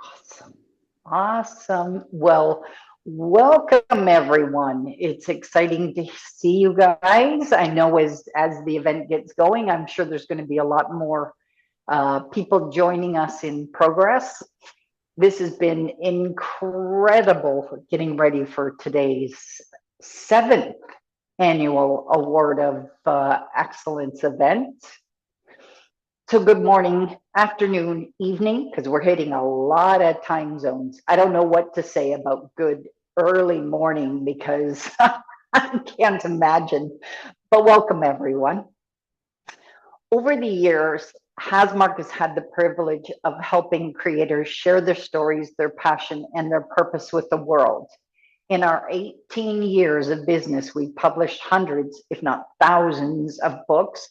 Awesome. Awesome. Well, welcome everyone. It's exciting to see you guys. I know as the event gets going, I'm sure there's going to be a lot more people joining us in progress. This has been incredible getting ready for today's 7th annual Award of Excellence event. So good morning, afternoon, evening, because we're hitting a lot of time zones. I don't know what to say about good early morning because I can't imagine, but welcome everyone. Over the years, Hasmark has had the privilege of helping creators share their stories, their passion, and their purpose with the world. In our 18 years of business, we published hundreds, if not thousands, of books,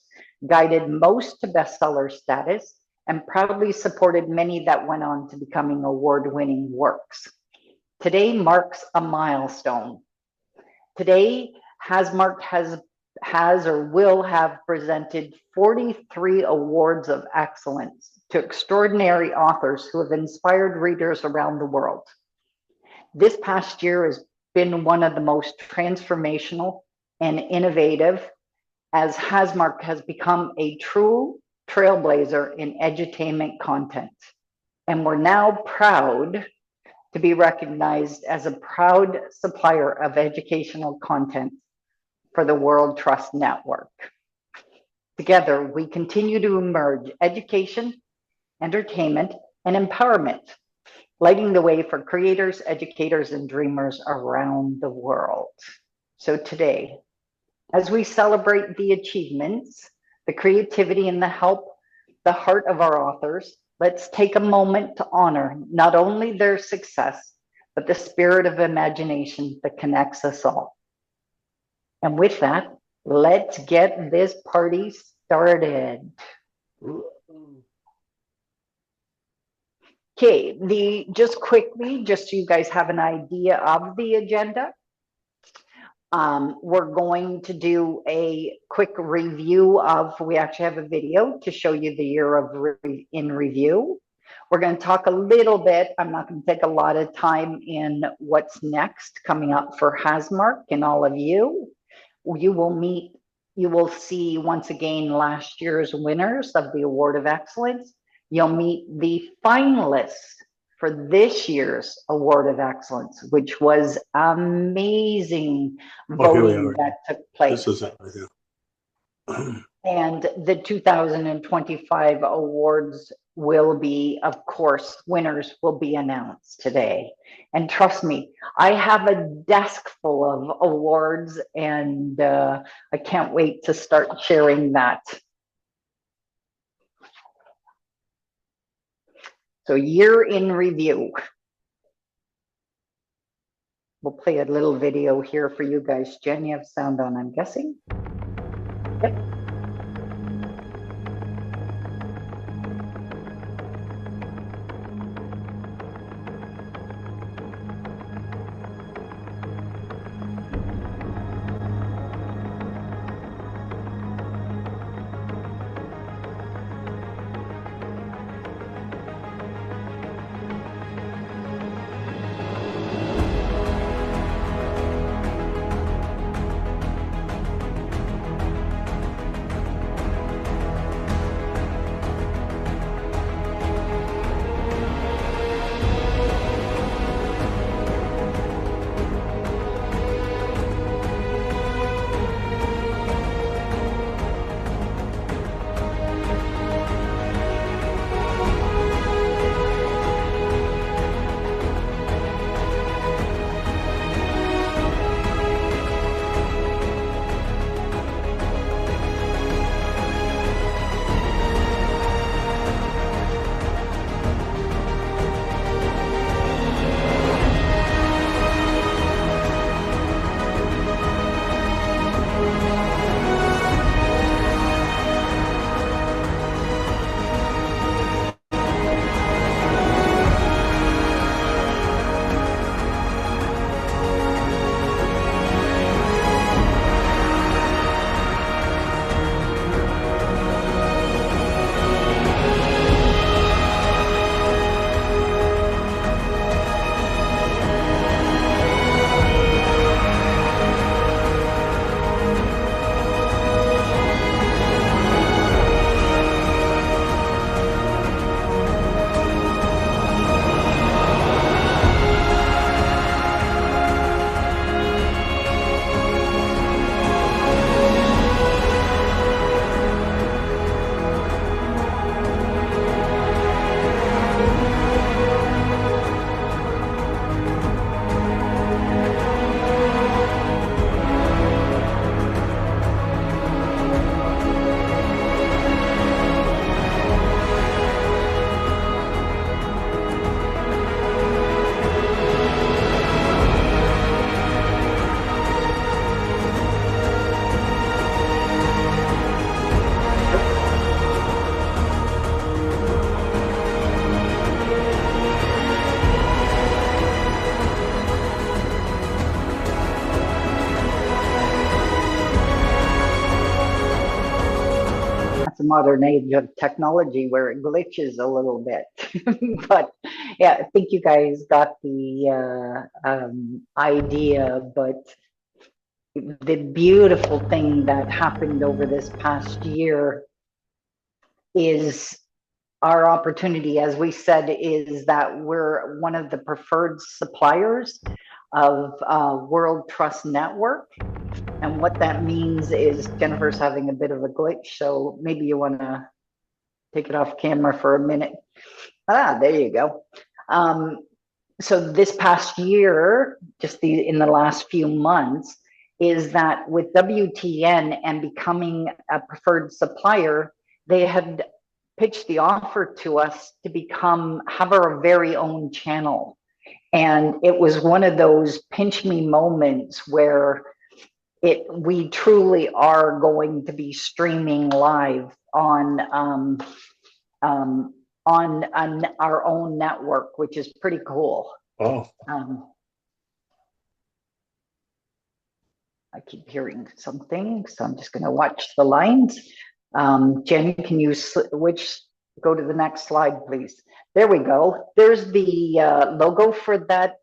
guided most to bestseller status, and proudly supported many that went on to becoming award-winning works. Today marks a milestone. Today, Hasmark has or will have presented 43 awards of excellence to extraordinary authors who have inspired readers around the world. This past year has been one of the most transformational and innovative, as Hasmark has become a true trailblazer in edutainment content. And we're now proud to be recognized as a proud supplier of educational content for the World Trust Network. Together, we continue to merge education, entertainment, and empowerment, lighting the way for creators, educators, and dreamers around the world. So today, as we celebrate the achievements, the creativity, and the heart of our authors, let's take a moment to honor not only their success, but the spirit of imagination that connects us all. And with that, let's get this party started. Okay, just quickly, just so you guys have an idea of the agenda, we're going to do a quick review of, we actually have a video to show you the year of in review. We're going to talk a little bit, I'm not going to take a lot of time in what's next coming up for Hasmark and all of you. You will see once again last year's winners of the Award of Excellence. You'll meet the finalists for this year's Award of Excellence, which was amazing voting that took place. This is it right here. And the 2025 awards will be, of course, winners will be announced today. And trust me, I have a desk full of awards, and I can't wait to start sharing that. So year in review. We'll play a little video here for you guys. Jenn, you have sound on, I'm guessing? Yep. modern age of technology where it glitches a little bit. But yeah, I think you guys got the idea. But the beautiful thing that happened over this past year is our opportunity, as we said, is that we're one of the preferred suppliers of World Trust Network. And what that means is Jennifer's having a bit of a glitch, so maybe you want to take it off camera for a minute. There you go. So this past year, just in the last few months, is that with WTN and becoming a preferred supplier, they had pitched the offer to us to have our very own channel. And it was one of those pinch me moments where we truly are going to be streaming live on our own network, which is pretty cool. Oh, I keep hearing something, so I'm just going to watch the lines. Jen, can you go to the next slide, please? There we go. There's the logo for that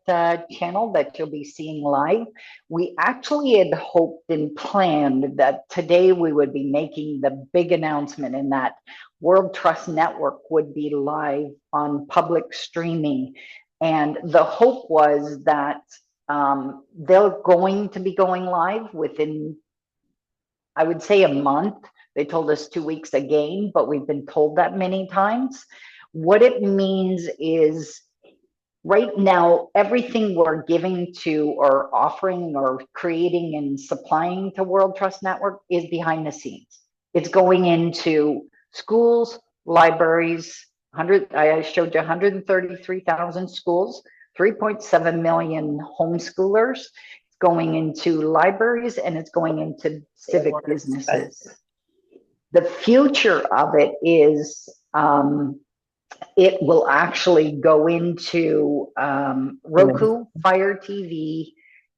channel that you'll be seeing live. We actually had hoped and planned that today we would be making the big announcement, and that World Trust Network would be live on public streaming. And the hope was that they're going to be going live within, I would say, a month. They told us 2 weeks again, but we've been told that many times. What it means is right now, everything we're giving to or offering or creating and supplying to World Trust Network is behind the scenes. It's going into schools, libraries, I showed you 133,000 schools, 3.7 million homeschoolers. It's going into libraries, and it's going into civic businesses. The future of it is it will actually go into Roku, Fire TV,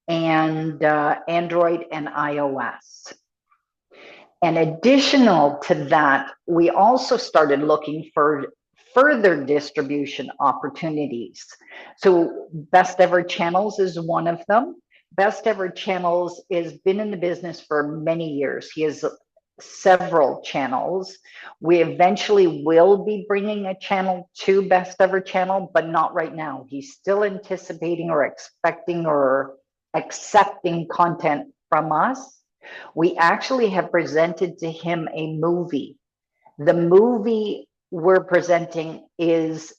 and Android and iOS. And additional to that, we also started looking for further distribution opportunities. So Best Ever Channels is one of them. Best Ever Channels has been in the business for many years. He has several channels. We eventually will be bringing a channel to Best Ever Channel, but not right now. He's still anticipating or expecting or accepting content from us. We actually have presented to him a movie. The movie we're presenting is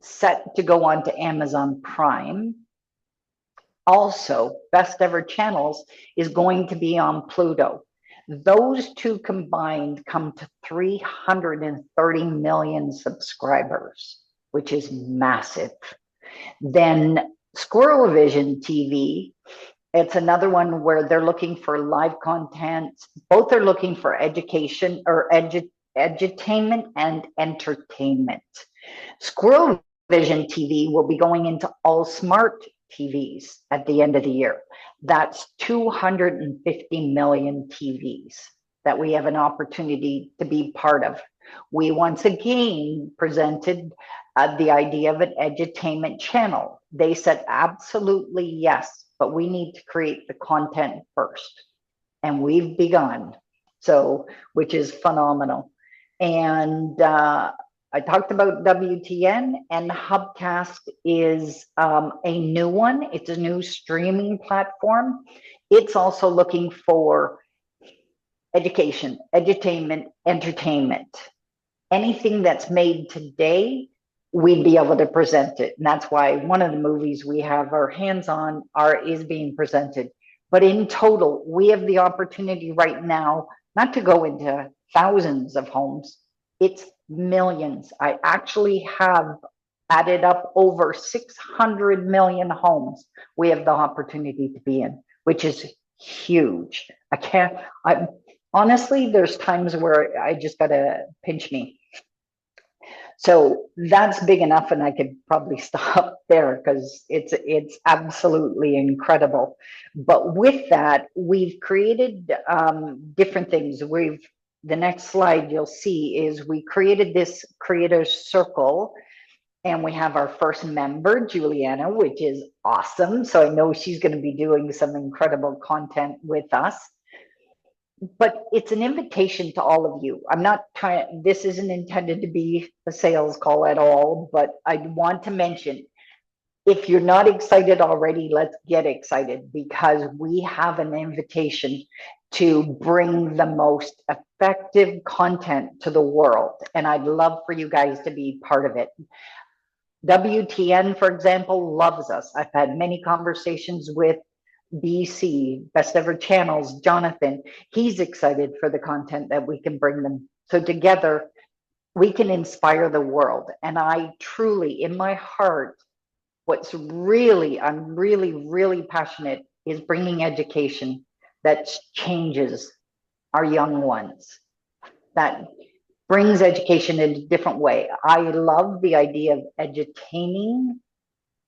set to go on to Amazon Prime. Also, Best Ever Channels is going to be on Pluto. Those two combined come to 330 million subscribers, which is massive. Then Squirrel Vision TV, it's another one where they're looking for live content. Both are looking for education or edutainment and entertainment. Squirrel Vision TV will be going into all smart TVs at the end of the year. That's 250 million TVs that we have an opportunity to be part of. We once again presented the idea of an edutainment channel. They said absolutely yes, but we need to create the content first. And we've begun, so, which is phenomenal. And I talked about WTN, and Hubcast is a new one. It's a new streaming platform. It's also looking for education, edutainment, entertainment. Anything that's made today, we'd be able to present it. And that's why one of the movies we have our hands on is being presented. But in total, we have the opportunity right now, not to go into thousands of homes, it's millions. I actually have added up over 600 million homes we have the opportunity to be in, which is huge. Honestly, there's times where I just gotta pinch me. So that's big enough, and I could probably stop there because it's absolutely incredible. But with that, we've created different things. the next slide you'll see is we created this creators circle, and we have our first member, Juliana, which is awesome. So I know she's going to be doing some incredible content with us. But it's an invitation to all of you. I'm not trying, this isn't intended to be a sales call at all, but I want to mention, if you're not excited already, let's get excited, because we have an invitation to bring the most effective content to the world. And I'd love for you guys to be part of it. WTN, for example, loves us. I've had many conversations with BC, Best Ever Channels, Jonathan. He's excited for the content that we can bring them. So together, we can inspire the world. And I truly, in my heart, what's really, I'm really passionate is bringing education that changes our young ones, that brings education in a different way. I love the idea of edutaining,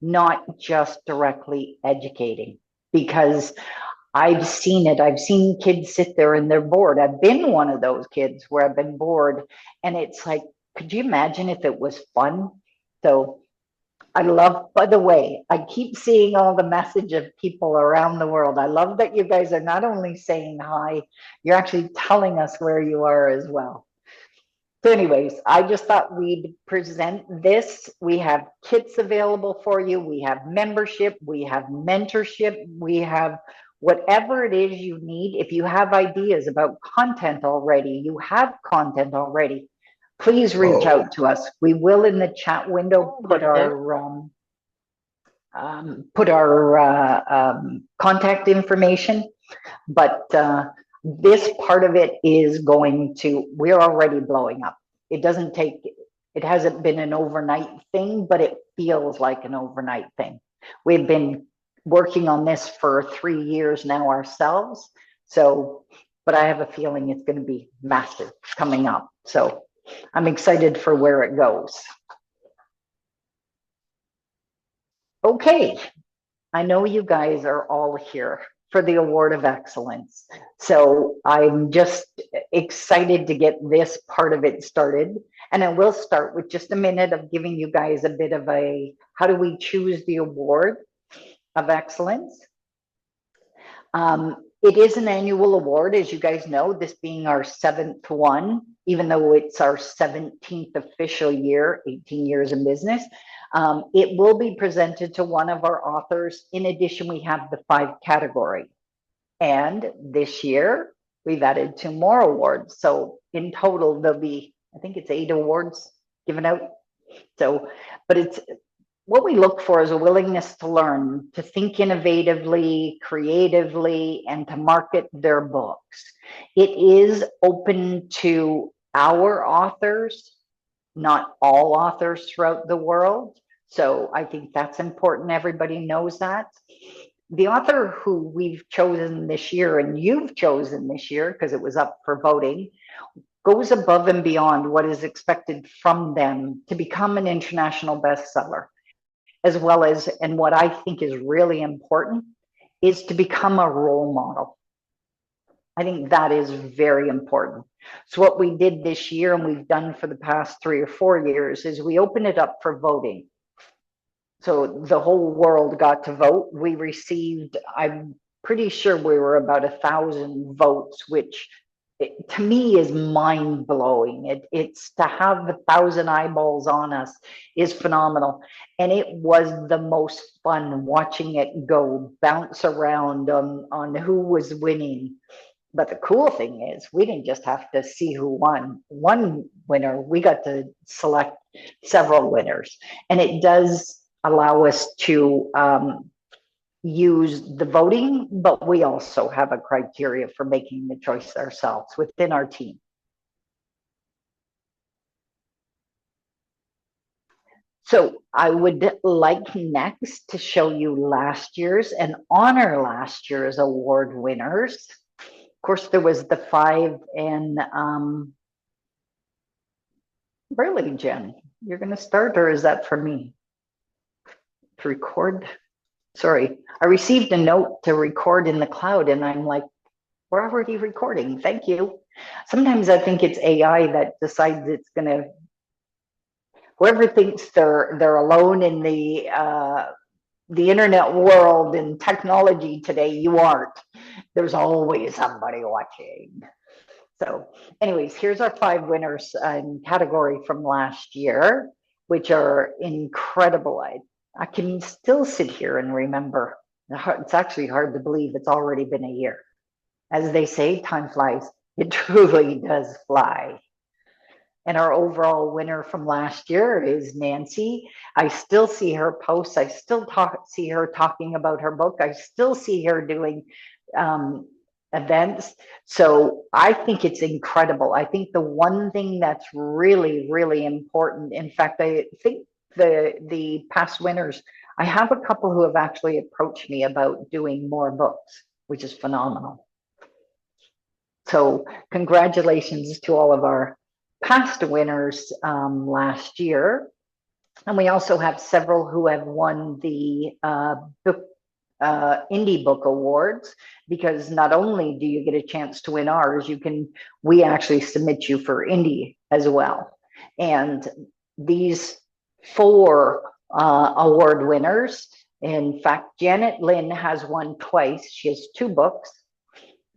not just directly educating, because I've seen it. I've seen kids sit there and they're bored. I've been one of those kids where I've been bored, and it's like, could you imagine if it was fun? So I love, by the way, I keep seeing all the message of people around the world. I love that you guys are not only saying hi, you're actually telling us where you are as well. So anyways, I just thought we'd present this. We have kits available for you. We have membership. We have mentorship. We have whatever it is you need. If you have ideas about content already, you have content already, please reach out to us. We will in the chat window put our contact information, but this part of it is going to, we're already blowing up. It doesn't take, it hasn't been an overnight thing, but it feels like an overnight thing. We've been working on this for 3 years now ourselves. So, but I have a feeling it's going to be massive coming up. So I'm excited for where it goes. Okay, I know you guys are all here for the Award of Excellence. So I'm just excited to get this part of it started. And I will start with just a minute of giving you guys a bit of a, how do we choose the Award of Excellence? It is an annual award, as you guys know, this being our 7th one, even though it's our 17th official year, 18 years in business. It will be presented to one of our authors. In addition, we have the 5 category. And this year, we've added 2 more awards. So in total, there'll be, I think it's 8 awards given out. So, but it's, what we look for is a willingness to learn, to think innovatively, creatively, and to market their books. It is open to our authors, not all authors throughout the world. So I think that's important. Everybody knows that. The author who we've chosen this year, and you've chosen this year because it was up for voting, goes above and beyond what is expected from them to become an international bestseller, as well as, and what I think is really important, is to become a role model. I think that is very important. So what we did this year, and we've done for the past 3 or 4 years, is we opened it up for voting. So the whole world got to vote. We received, I'm pretty sure we were about 1,000 votes, which to me is mind-blowing. It's to have 1,000 eyeballs on us is phenomenal. And it was the most fun watching it go bounce around on who was winning. But the cool thing is we didn't just have to see who won one winner, we got to select several winners. And it does allow us to use the voting, but we also have a criteria for making the choice ourselves within our team. So I would like next to show you last year's and honor last year's award winners. Of course, there was the 5 and really, Jen, you're going to start, or is that for me to record? Sorry, I received a note to record in the cloud, and I'm like, We're already recording. Thank you. Sometimes I think it's AI that decides it's going to. Whoever thinks they're alone in the internet world and technology today, you aren't. There's always somebody watching. So, anyways, here's our 5 winners in category from last year, which are incredible. I can still sit here and remember. It's actually hard to believe it's already been a year. As they say, time flies. It truly does fly. And our overall winner from last year is Nancy. I still see her posts. I still see her talking about her book. I still see her doing events. So I think it's incredible. I think the one thing that's really, really important, in fact, I think the past winners, I have a couple who have actually approached me about doing more books, which is phenomenal. So congratulations to all of our past winners last year. And we also have several who have won the indie book awards, because not only do you get a chance to win ours, we actually submit you for indie as well. And these 4 award winners, in fact, Janet Lynn has won twice. She has 2 books,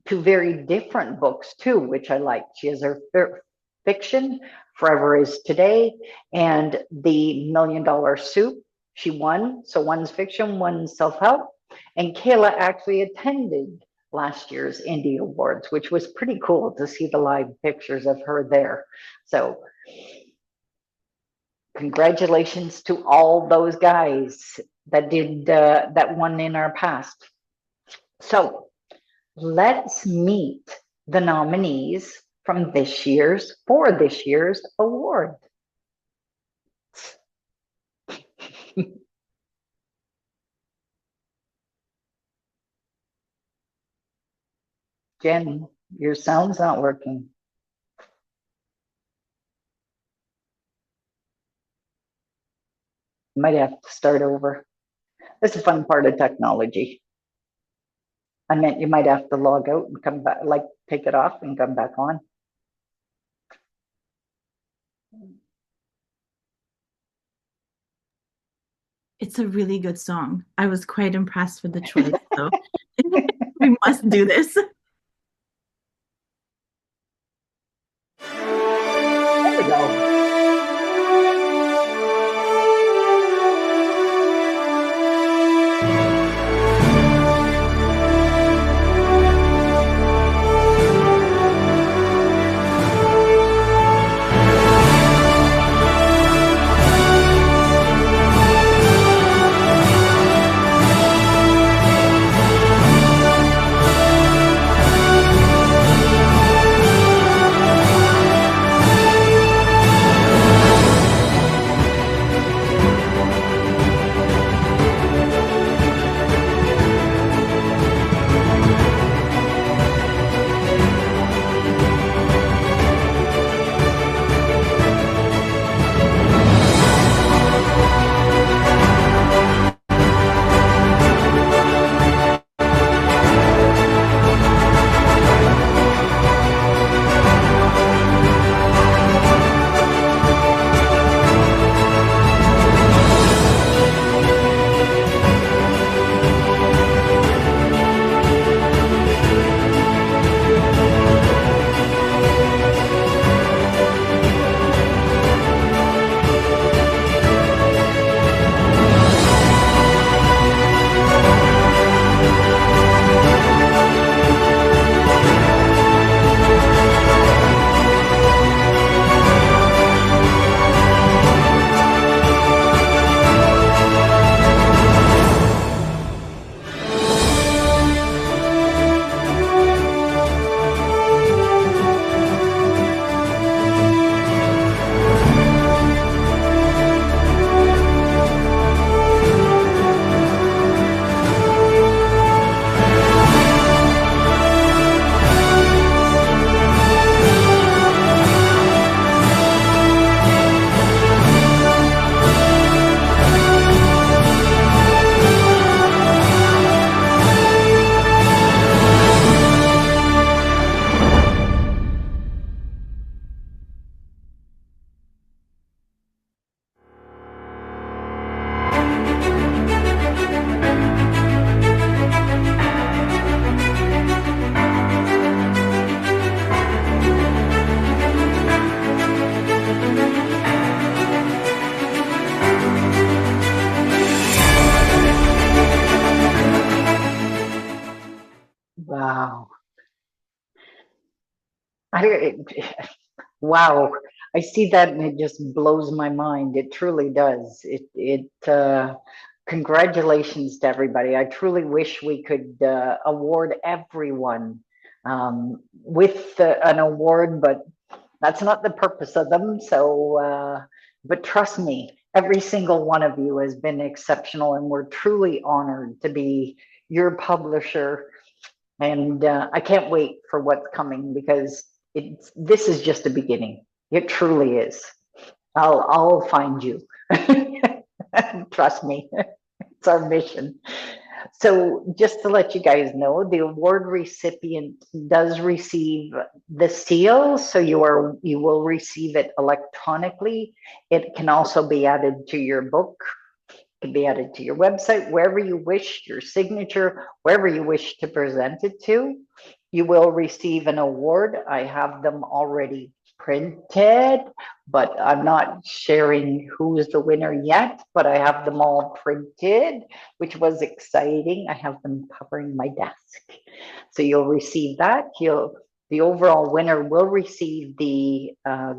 2 very different books too, which I like. She has her fiction, Forever is Today, and the $1 Million Soup. She won. So one's fiction, one's self-help. And Kayla actually attended last year's Indie Awards, which was pretty cool to see the live pictures of her there. So congratulations to all those guys that did that won in our past. So let's meet the nominees for this year's award. Jen, your sound's not working. You might have to start over. That's a fun part of technology. I meant you might have to log out and come back, like take it off and come back on. It's a really good song. I was quite impressed with the choice, so we must do this. There we go. I, wow, I see that and it just blows my mind. It truly does. Congratulations to everybody. I truly wish we could award everyone with an award, but that's not the purpose of them. So, but trust me, every single one of you has been exceptional, and we're truly honored to be your publisher. And I can't wait for what's coming because this is just the beginning. It truly is. I'll find you. Trust me, it's our mission. So just to let you guys know, the award recipient does receive the seal, so you will receive it electronically. It can also be added to your book, it can be added to your website, wherever you wish, your signature, wherever you wish to present it to. You will receive an award. I have them already printed, but I'm not sharing who is the winner yet, but I have them all printed, which was exciting. I have them covering my desk. So you'll receive that. The overall winner will receive the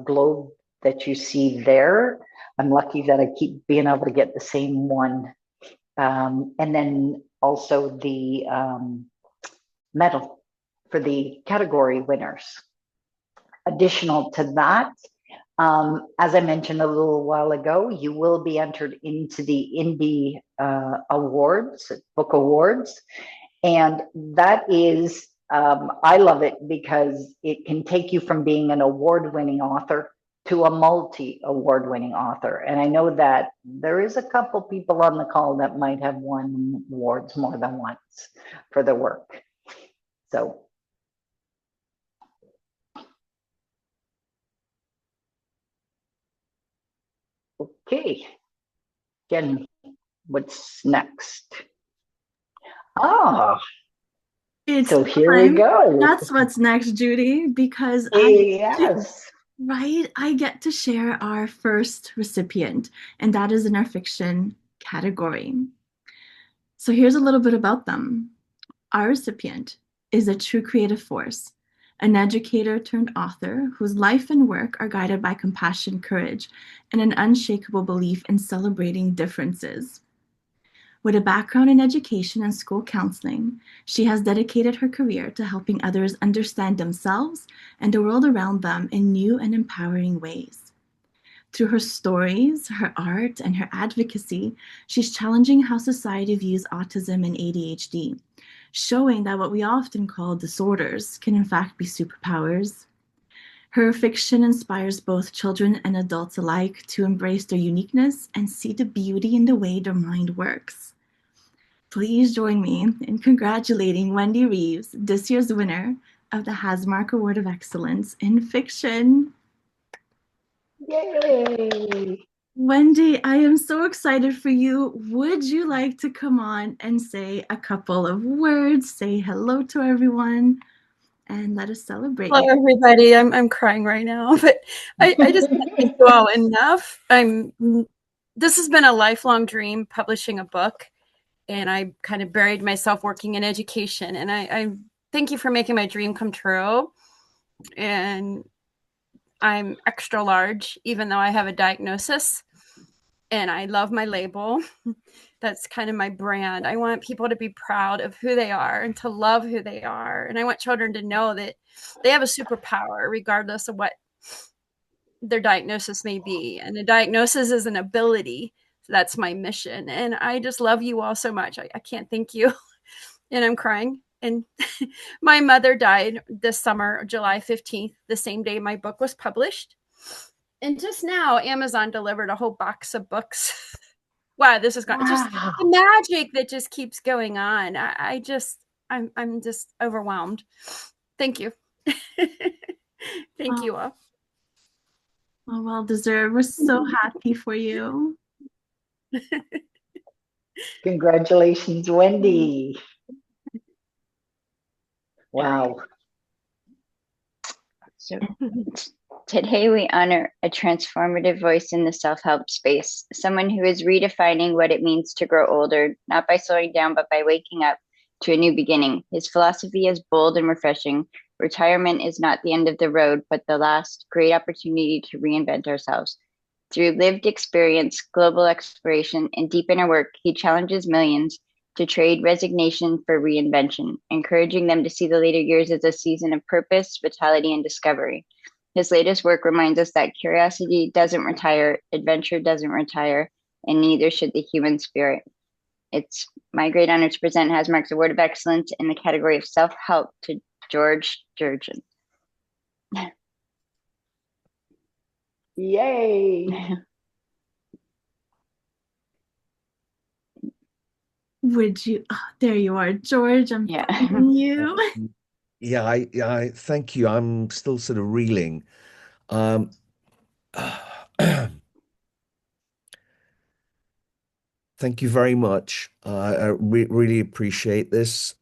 globe that you see there. I'm lucky that I keep being able to get the same one. And then also the medal for the category winners. Additional to that, as I mentioned a little while ago, you will be entered into the Indie Awards, Book Awards. And that is, I love it because it can take you from being an award-winning author to a multi-award-winning author. And I know that there is a couple people on the call that might have won awards more than once for their work. So. Okay, Jenn, what's next? Ah, so here we go. That's what's next, Judy, because yes. I get to share our first recipient, and that is in our fiction category. So here's a little bit about them. Our recipient is a true creative force, an educator turned author whose life and work are guided by compassion, courage, and an unshakable belief in celebrating differences. With a background in education and school counseling, she has dedicated her career to helping others understand themselves and the world around them in new and empowering ways. Through her stories, her art, and her advocacy, she's challenging how society views autism and ADHD, showing that what we often call disorders can in fact be superpowers. Her fiction inspires both children and adults alike to embrace their uniqueness and see the beauty in the way their mind works. Please join me in congratulating Wendy Reeves, this year's winner of the Hasmark Award of Excellence in Fiction. Yay! Wendy, I am so excited for you. Would you like to come on and say a couple of words, say hello to everyone, and let us celebrate Hello, you? everybody. I'm crying right now, but I just can't thank you all enough. This has been a lifelong dream, publishing a book, and I kind of buried myself working in education. And I thank you for making my dream come true. And I'm extra large, even though I have a diagnosis. And I love my label. That's kind of my brand. I want people to be proud of who they are and to love who they are. And I want children to know that they have a superpower, regardless of what their diagnosis may be. And a diagnosis is an ability. So that's my mission. And I just love you all so much. I can't thank you. And I'm crying. And my mother died this summer, July 15th, the same day my book was published. And just now, Amazon delivered a whole box of books. Wow, this is just the magic that just keeps going on. I'm just overwhelmed. Thank you. Thank you all. Oh, well deserved. We're so happy for you. Congratulations, Wendy. Wow. So today we honor a transformative voice in the self-help space, someone who is redefining what it means to grow older, not by slowing down, but by waking up to a new beginning. His philosophy is bold and refreshing, Retirement is not the end of the road, but the last great opportunity to reinvent ourselves. Through lived experience, global exploration, and deep inner work, he challenges millions to trade resignation for reinvention, encouraging them to see the later years as a season of purpose, vitality, and discovery. His latest work reminds us that curiosity doesn't retire, adventure doesn't retire, and neither should the human spirit. It's my great honor to present Hasmark's Award of Excellence in the category of self-help to George Jurgen. Yay. Would you? Oh, there you are, George. I'm Yeah. thanking you. Yeah, I thank you. I'm still sort of reeling. Thank you very much. I really appreciate this.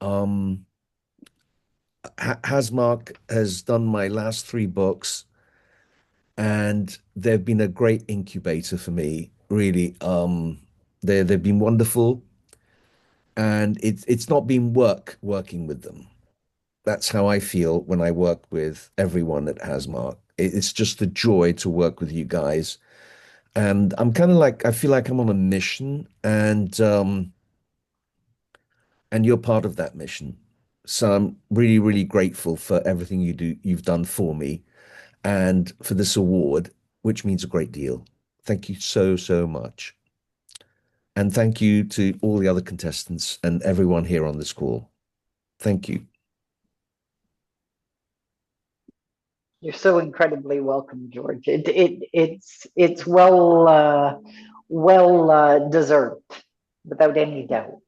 Hasmark has done my last 3 books, and they've been a great incubator for me. Really, they've been wonderful, and it's not been working with them. That's how I feel when I work with everyone at Hasmark. It's just a joy to work with you guys. And I'm kind of like, I feel like I'm on a mission, and you're part of that mission. So I'm really, really grateful for everything you've done for me and for this award, which means a great deal. Thank you so, so much. And thank you to all the other contestants and everyone here on this call. Thank you. You're so incredibly welcome, George. It's well deserved, without any doubt.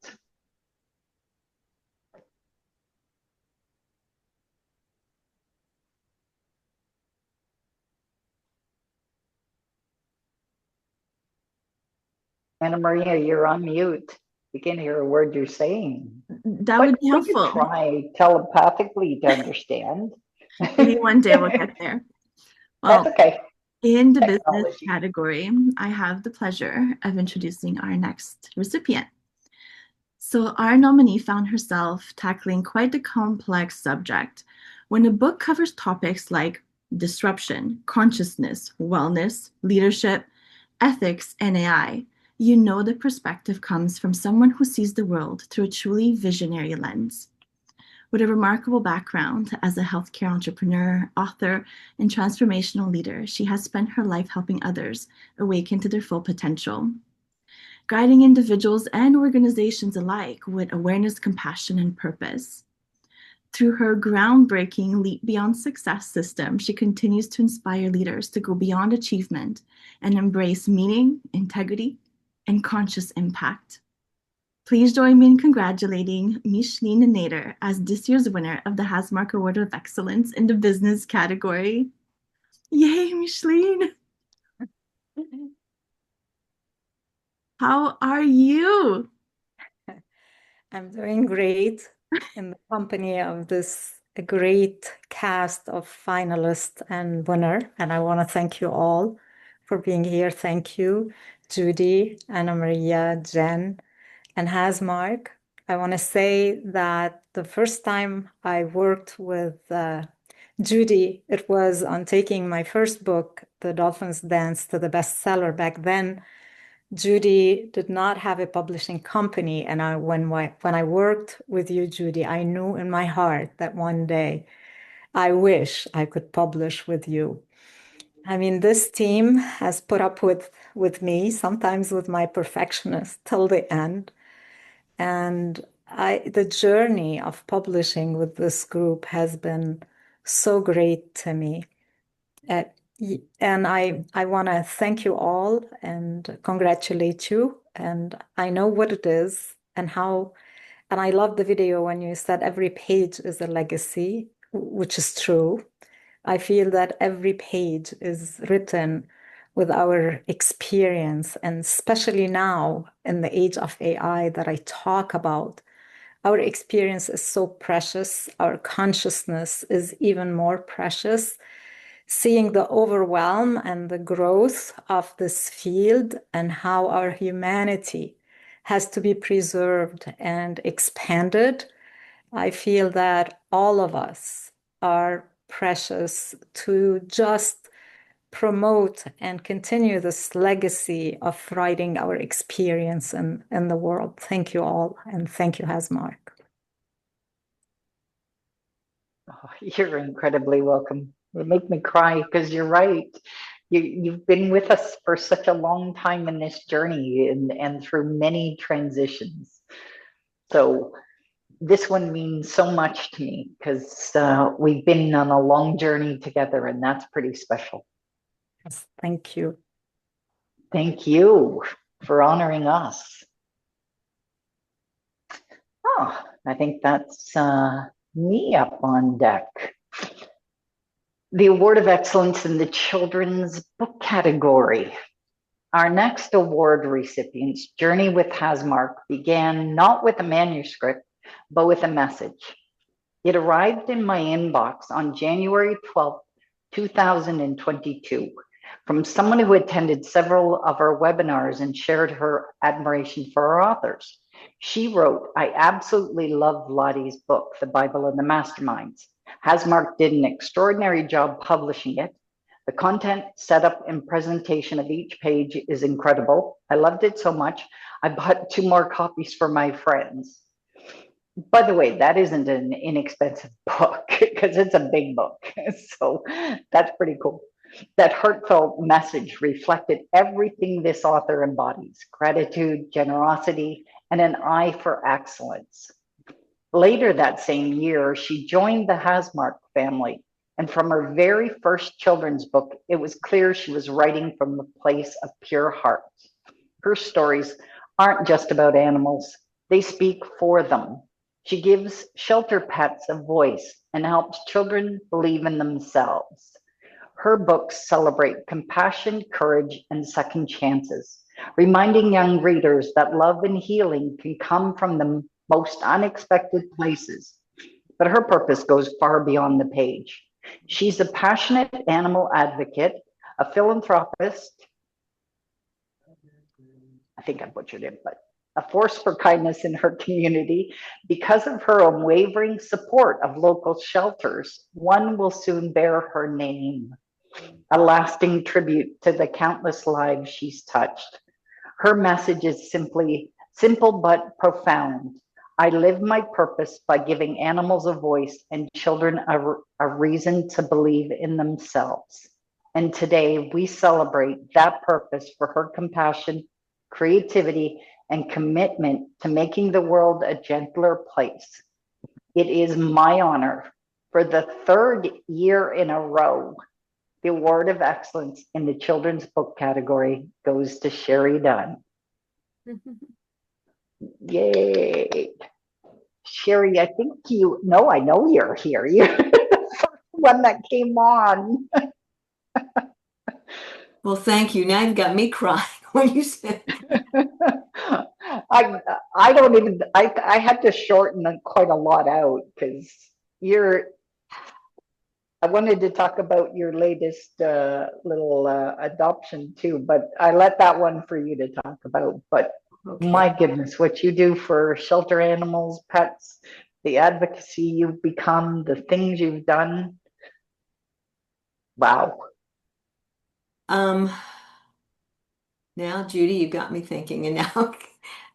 Anna Maria, you're on mute. We can't hear a word you're saying. That would be We could helpful. try telepathically to understand. Maybe one day we'll get there. Well, That's okay. in the business Technology. category, I have the pleasure of introducing our next recipient. So our nominee found herself tackling quite a complex subject. When a book covers topics like disruption, consciousness, wellness, leadership, ethics, and AI, you know the perspective comes from someone who sees the world through a truly visionary lens. With a remarkable background as a healthcare entrepreneur, author, and transformational leader, she has spent her life helping others awaken to their full potential, guiding individuals and organizations alike with awareness, compassion, and purpose. Through her groundbreaking Leap Beyond Success system, she continues to inspire leaders to go beyond achievement and embrace meaning, integrity, and conscious impact. Please join me in congratulating Micheline Nader as this year's winner of the Hasmark Award of Excellence in the business category. Yay, Micheline! How are you? I'm doing great in the company of this great cast of finalists and winner. And I want to thank you all for being here. Thank you, Judy, Anna Maria, Jenn, and Hasmark. I want to say that the first time I worked with Judy, it was on taking my first book, The Dolphins Dance, to the bestseller. Back then, Judy did not have a publishing company. And when I worked with you, Judy, I knew in my heart that one day I wish I could publish with you. I mean, this team has put up with me, sometimes with my perfectionist, till the end. And the journey of publishing with this group has been so great to me. And I want to thank you all and congratulate you. And I know what it is and how, and I love the video when you said every page is a legacy, which is true. I feel that every page is written with our experience, and especially now in the age of AI that I talk about, our experience is so precious. Our consciousness is even more precious. Seeing the overwhelm and the growth of this field and how our humanity has to be preserved and expanded, I feel that all of us are precious to just promote and continue this legacy of writing our experience in the world. Thank you all, and thank you, Hasmark. Oh, you're incredibly welcome. You make me cry because you're right. You've been with us for such a long time in this journey and through many transitions. So this one means so much to me because we've been on a long journey together, and that's pretty special. Yes, thank you. Thank you for honoring us. Oh, I think that's me up on deck. The Award of Excellence in the Children's Book category. Our next award recipient's journey with Hasmark began not with a manuscript, but with a message. It arrived in my inbox on January 12th, 2022, from someone who attended several of our webinars and shared her admiration for our authors. She wrote, "I absolutely love Lottie's book, The Bible of the Masterminds. Hasmark did an extraordinary job publishing it. The content, setup, and presentation of each page is incredible. I loved it so much, I bought 2 more copies for my friends." By the way, that isn't an inexpensive book because it's a big book. So that's pretty cool. That heartfelt message reflected everything this author embodies: gratitude, generosity, and an eye for excellence. Later that same year, she joined the Hasmark family. And from her very first children's book, it was clear she was writing from the place of pure heart. Her stories aren't just about animals, they speak for them. She gives shelter pets a voice and helps children believe in themselves. Her books celebrate compassion, courage, and second chances, reminding young readers that love and healing can come from the most unexpected places. But her purpose goes far beyond the page. She's a passionate animal advocate, a philanthropist, I think I butchered it, but a force for kindness in her community. Because of her unwavering support of local shelters, one will soon bear her name, a lasting tribute to the countless lives she's touched. Her message is simple but profound. I live my purpose by giving animals a voice and children a reason to believe in themselves. And today we celebrate that purpose for her compassion, creativity, and commitment to making the world a gentler place. It is my honor, for the 3rd year in a row, the Award of Excellence in the Children's Book category goes to Sherry Dunn. Yay. Sherry, I think I know you're here. You're the first one that came on. Well, thank you. Now you've got me crying when you said. I had to shorten quite a lot out because I wanted to talk about your latest little adoption too, but I let that one for you to talk about. But okay. My goodness, what you do for shelter animals, pets, the advocacy you've become, the things you've done. Wow. Now, Judy, you got me thinking, and now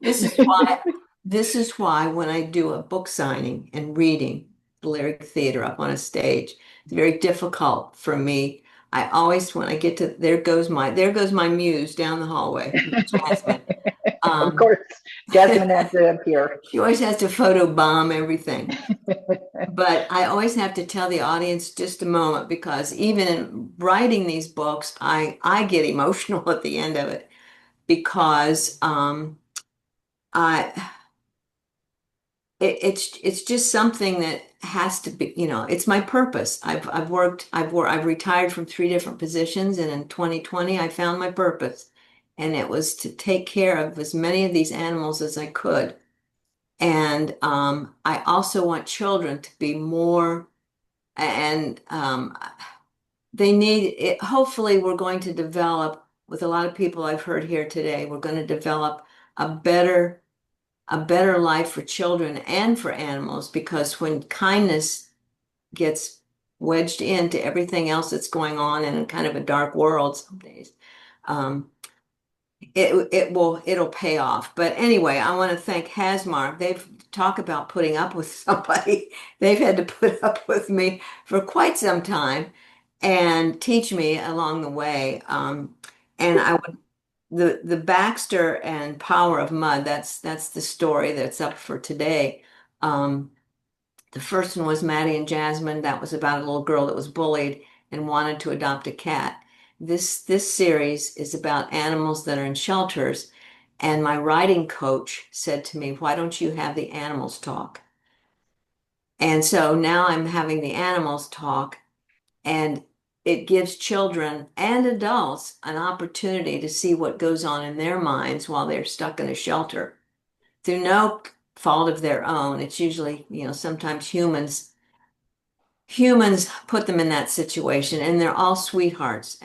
this is why when I do a book signing and reading the Lyric Theater up on a stage, it's very difficult for me. I always, when I get to there goes my muse down the hallway, Jasmine. Of course, Jasmine has to appear. She always has to photobomb everything. But I always have to tell the audience just a moment, because even in writing these books, I get emotional at the end of it, because it's just something that has to be, it's my purpose. I've retired from 3 different positions, and in 2020 I found my purpose, and it was to take care of as many of these animals as I could. And I also want children to be more, and they need it. Hopefully we're going to develop, with a lot of people I've heard here today, we're going to develop a better life for children and for animals, because when kindness gets wedged into everything else that's going on in kind of a dark world some days. It'll pay off. But anyway, I want to thank Hasmark. They've talked about putting up with somebody. They've had to put up with me for quite some time and teach me along the way. And I would the Baxter and Power of Mud, that's the story that's up for today. The first one was Maddie and Jasmine. That was about a little girl that was bullied and wanted to adopt a cat. This series is about animals that are in shelters. And my writing coach said to me, why don't you have the animals talk? And so now I'm having the animals talk, and it gives children and adults an opportunity to see what goes on in their minds while they're stuck in a shelter through no fault of their own. It's usually, sometimes humans put them in that situation, and they're all sweethearts,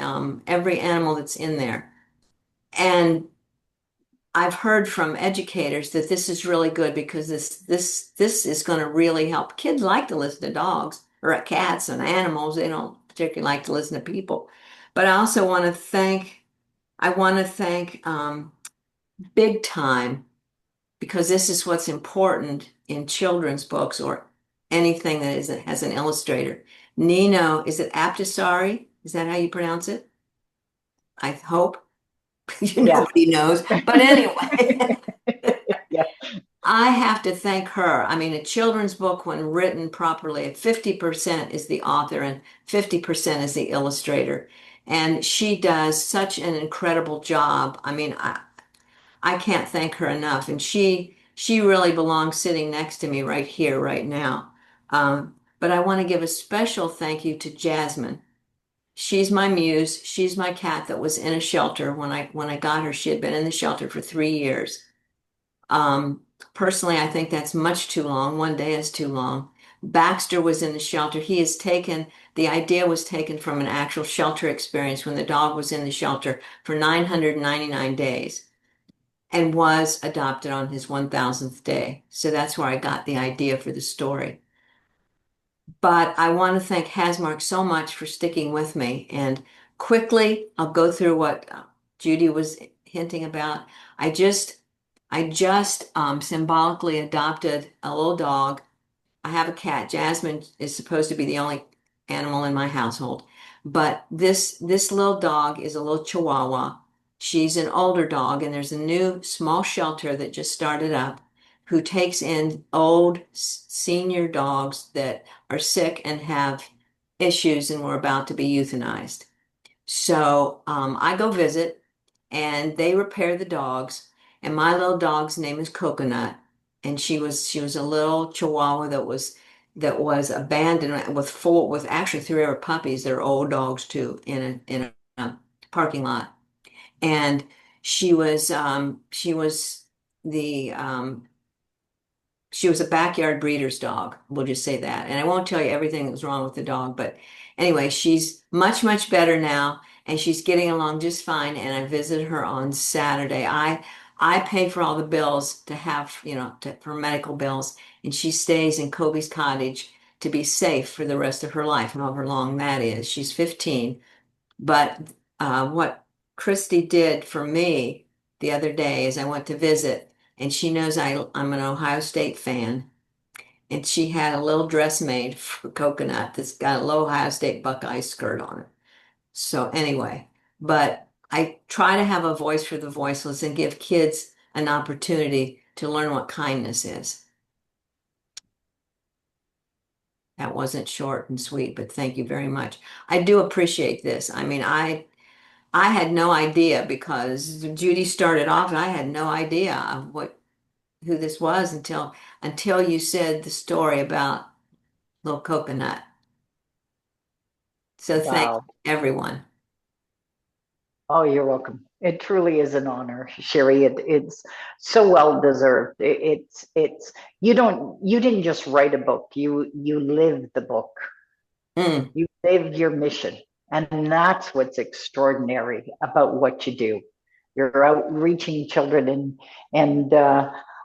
every animal that's in there. And I've heard from educators that this is really good because this is going to really help. Kids like to listen to dogs or cats and animals. They don't particularly like to listen to people. But I also want to thank Big Time, because this is what's important in children's books or anything that has an illustrator. Nino, is it Aptisari? Is that how you pronounce it? I hope. Nobody knows. But anyway, Yeah. I have to thank her. I mean, a children's book, when written properly, 50% is the author and 50% is the illustrator. And she does such an incredible job. I mean, I can't thank her enough. And she really belongs sitting next to me right here, right now. But I want to give a special thank you to Jasmine. She's my muse. She's my cat that was in a shelter when I got her. She had been in the shelter for 3 years. Personally, I think that's much too long. One day is too long. Baxter was in the shelter. The idea was taken from an actual shelter experience when the dog was in the shelter for 999 days and was adopted on his 1000th day. So that's where I got the idea for the story. But I want to thank Hasmark so much for sticking with me. And quickly, I'll go through what Judy was hinting about. I just symbolically adopted a little dog. I have a cat. Jasmine is supposed to be the only animal in my household. But this little dog is a little Chihuahua. She's an older dog, and there's a new small shelter that just started up who takes in old senior dogs that are sick and have issues and were about to be euthanized. So I go visit, and they repair the dogs. And my little dog's name is Coconut, and she was a little Chihuahua that was abandoned with actually 3 other puppies. They're old dogs too in a parking lot, and she was a backyard breeder's dog. We'll just say that. And I won't tell you everything that was wrong with the dog, but anyway, she's much, much better now, and she's getting along just fine. And I visited her on Saturday. I pay for all the bills to have, for medical bills, and she stays in Kobe's cottage to be safe for the rest of her life, however long that is. She's 15. But what Christy did for me the other day is I went to visit, and she knows I'm an Ohio State fan. And she had a little dress made for Coconut that's got a little Ohio State Buckeye skirt on it. So anyway, but I try to have a voice for the voiceless and give kids an opportunity to learn what kindness is. That wasn't short and sweet, but thank you very much. I do appreciate this. I mean, I had no idea, because Judy started off, and I had no idea of who this was until you said the story about little Coconut. So thank Wow. you, everyone. Oh, you're welcome. It truly is an honor, Sherry. It's so well deserved. You didn't just write a book. You lived the book. You lived your mission. And that's what's extraordinary about what you do. You're out reaching children, and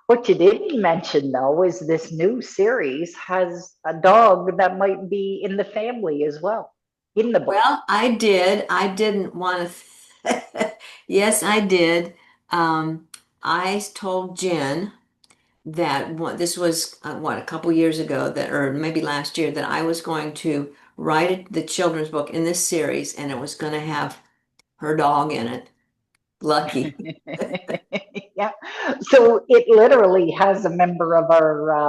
What you didn't mention, though, is this new series has a dog that might be in the family as well, in the book. Well, I did. I didn't want to. Yes, I did. I told Jen that this was a couple years ago, that, or maybe last year, that I was going to write the children's book in this series, and it was going to have her dog in it, Lucky. Yeah. So it literally has a member of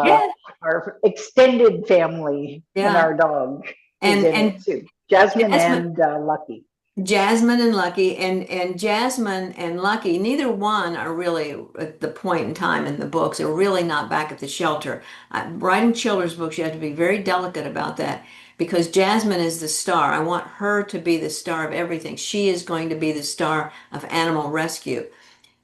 Yeah. our extended family and Yeah. our dog And is in it too. Jasmine Jasmine- and Lucky. Jasmine and Lucky, and Jasmine and Lucky, neither one are really at the point in time in the books, are really not back at the shelter. Writing children's books, you have to be very delicate about that, because Jasmine is the star. I want her to be the star of everything. She is going to be the star of animal rescue.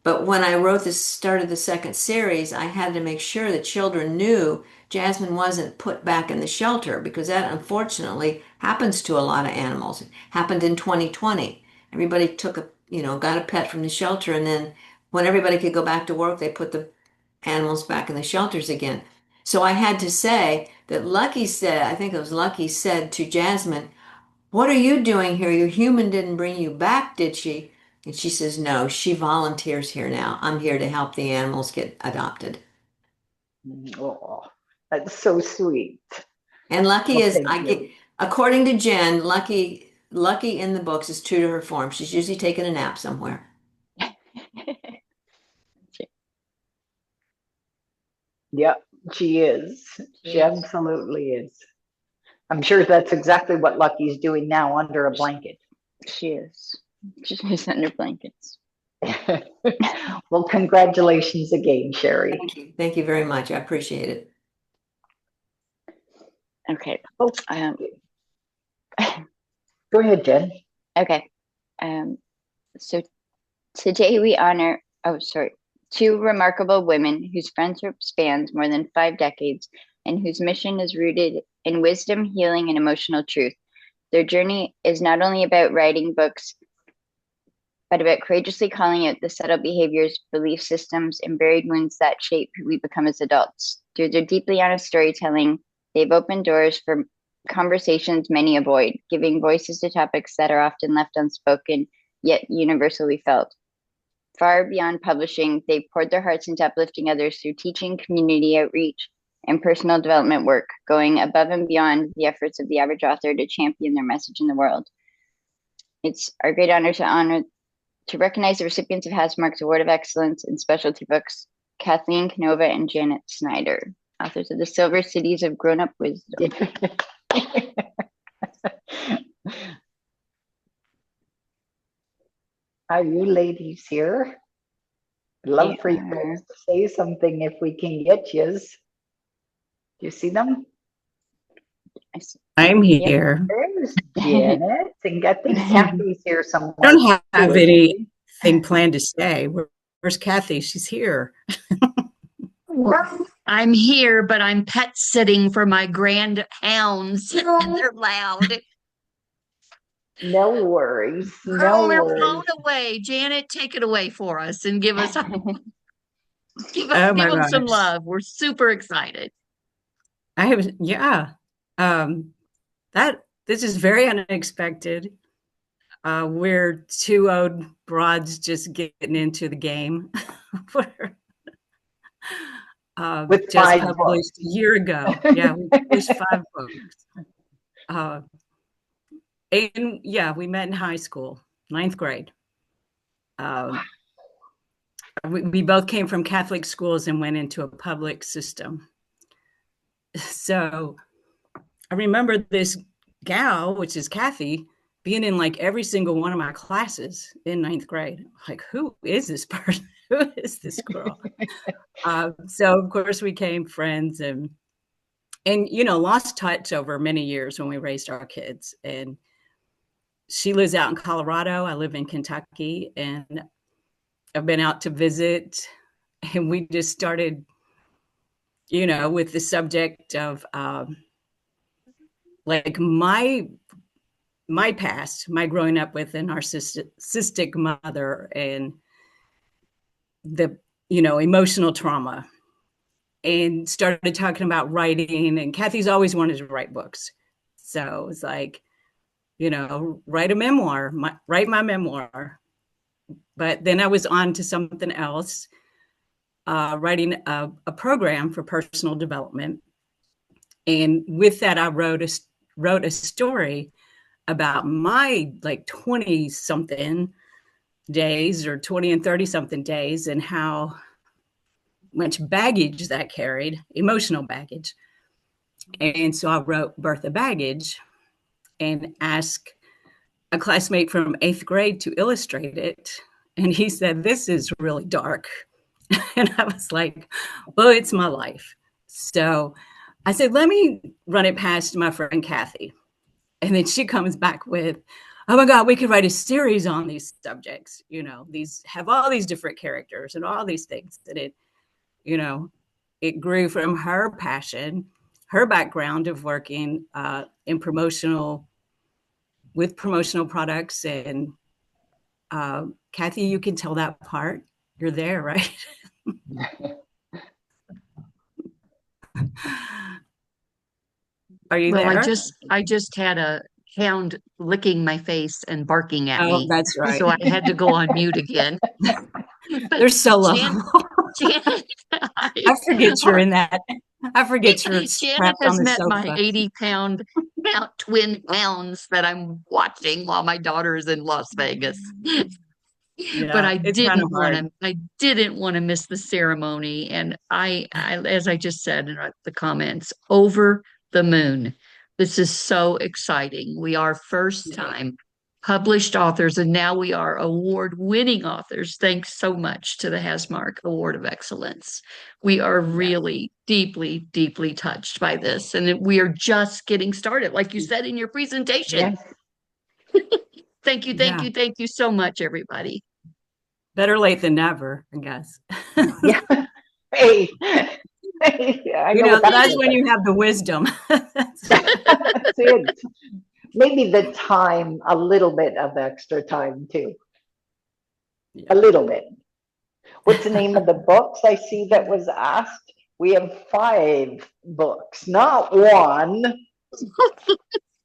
But when I started the second series, I had to make sure that children knew Jasmine wasn't put back in the shelter, because that unfortunately happens to a lot of animals. It happened in 2020. Everybody got a pet from the shelter, and then when everybody could go back to work, they put the animals back in the shelters again. So I had to say that I think it was Lucky said to Jasmine, "What are you doing here? Your human didn't bring you back, did she?" And she says, "No, she volunteers here now. I'm here to help the animals get adopted." Oh, that's so sweet. And Lucky Well, is, thank you. according to Jen, Lucky in the books is true to her form. She's usually taking a nap somewhere. Yeah, she is. She absolutely is. I'm sure that's exactly what Lucky's doing now, under a blanket. She is. She's under blankets. Well, congratulations again, Sherry. Thank you. Thank you very much. I appreciate it. Okay. Oh, go ahead, Jen. Okay. So today we honor, two remarkable women whose friendship spans more than 5 decades and whose mission is rooted in wisdom, healing, and emotional truth. Their journey is not only about writing books, but about courageously calling out the subtle behaviors, belief systems, and buried wounds that shape who we become as adults. Through their deeply honest storytelling, they've opened doors for conversations many avoid, giving voices to topics that are often left unspoken, yet universally felt. Far beyond publishing, they've poured their hearts into uplifting others through teaching, community outreach, and personal development work, going above and beyond the efforts of the average author to champion their message in the world. It's our great honor to recognize the recipients of Hasmark's Award of Excellence in Specialty Books, Kathleen, Canova, and Janet Snyder, authors of The Silver Cities of Grown-Up Wisdom. Are you ladies here? I'd love for you guys to say something if we can get yous. Do you see them? I'm here. There's Janet, and I think Kathy's here somewhere. I don't have anything planned to say. Where's Kathy? She's here. I'm here, but I'm pet sitting for my grand hounds. And they're loud. No worries. Girl, they're blown away. Janet, take it away for us and give us give them some love. We're super excited. This is very unexpected. We're 2 old broads just getting into the game. With just 5 published books. a year ago. Yeah, we published 5 books. And yeah, we met in high school, 9th grade. We both came from Catholic schools and went into a public system. So I remember this gal, which is Kathy, being in like every single one of my classes in 9th grade. Like, who is this person? Who is this girl? So of course we became friends and lost touch over many years when we raised our kids. And she lives out in Colorado. I live in Kentucky, and I've been out to visit, and we just started, with the subject of like my past, my growing up with a narcissistic mother and the, emotional trauma and started talking about writing. And Kathy's always wanted to write books. So it's like, you know, write a memoir, write my memoir. But then I was on to something else, writing a program for personal development. And with that, I wrote a story about my like 20 something days, or 20 and 30 something days, and how much baggage that carried, emotional baggage. And so I wrote Birth of Baggage and asked a classmate from 8th grade to illustrate it. And he said, "This is really dark." And I was like, well, it's my life. So I said, let me run it past my friend Kathy. And then she comes back with, "Oh my God, we could write a series on these subjects. You know, these have all these different characters and all these things." And it, you know, it grew from her passion, her background of working with promotional products. And Kathy, you can tell that part. You're there, right? Are you there? I just had a hound licking my face and barking at me. That's right. So I had to go on mute again. They're so lovable. Janet, I forget you're in that. I forget you're Janet has met my 80-pound twin hounds that I'm watching while my daughter is in Las Vegas. Yeah, but I didn't want to miss the ceremony. And I, as I just said in the comments, over the moon. This is so exciting. We are first time published authors, and now we are award-winning authors. Thanks so much to the Hasmark Award of Excellence. We are really deeply, deeply touched by this, and we are just getting started, like you said in your presentation. Yes. Thank you so much, everybody. Better late than never, I guess. Yeah. Hey. You know, that's when you have the wisdom. That's it. Maybe the time, a little bit of extra time too. Yeah. A little bit. What's the name of the books I see that was asked? We have 5 books, not one.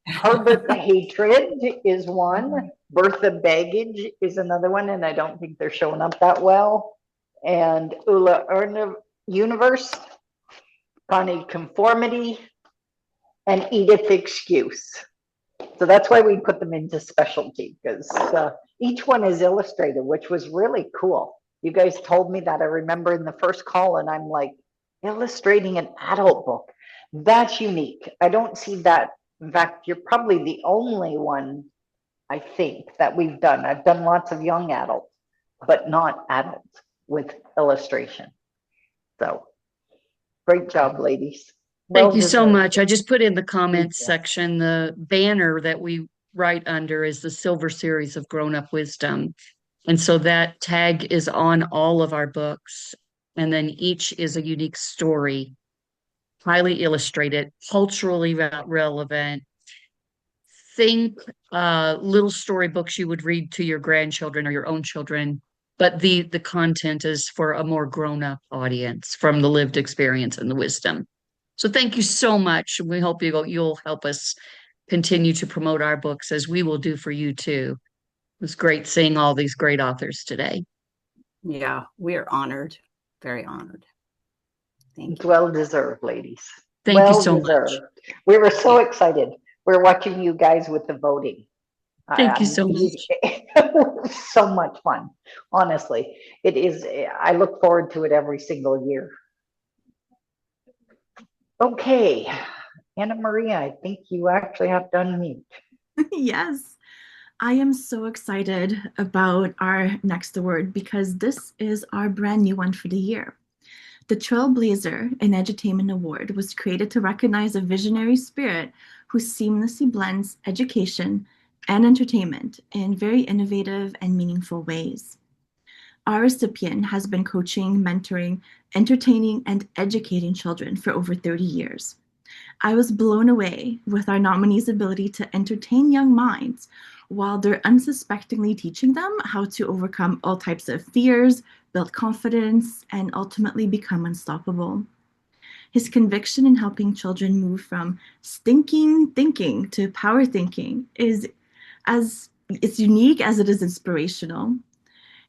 Herbert the Hatred is one. Birth of Baggage is another one, and I don't think they're showing up that well. And Ula Universe, Connie Conformity, and Edith Excuse. So that's why we put them into specialty, because each one is illustrated, which was really cool. You guys told me that, I remember in the first call, and I'm like, illustrating an adult book. That's unique. I don't see that. In fact, you're probably the only one, I think, that we've done. I've done lots of young adults, but not adults with illustration. So great job, ladies. Thank you so much. I just put in the comments section, the banner that we write under is the Silver Series of Grown Up Wisdom. And so that tag is on all of our books. And then each is a unique story, highly illustrated, culturally relevant. Think little storybooks you would read to your grandchildren or your own children, but the content is for a more grown-up audience from the lived experience and the wisdom. So thank you so much. We hope you'll help us continue to promote our books, as we will do for you too. It was great seeing all these great authors today. Yeah, we are honored, very honored. Thank you. Well deserved, ladies. Thank you so much. We were so excited. We're watching you guys with the voting. Thank you so much. So much fun. Honestly, it is. I look forward to it every single year. Okay, Anna Maria, I think you actually have to unmute. Yes, I am so excited about our next award because this is our brand new one for the year. The Trailblazer in Edutainment Award was created to recognize a visionary spirit who seamlessly blends education and entertainment in very innovative and meaningful ways. Our recipient has been coaching, mentoring, entertaining, and educating children for over 30 years. I was blown away with our nominees' ability to entertain young minds while they're unsuspectingly teaching them how to overcome all types of fears, build confidence, and ultimately become unstoppable. His conviction in helping children move from stinking thinking to power thinking is as it's unique as it is inspirational.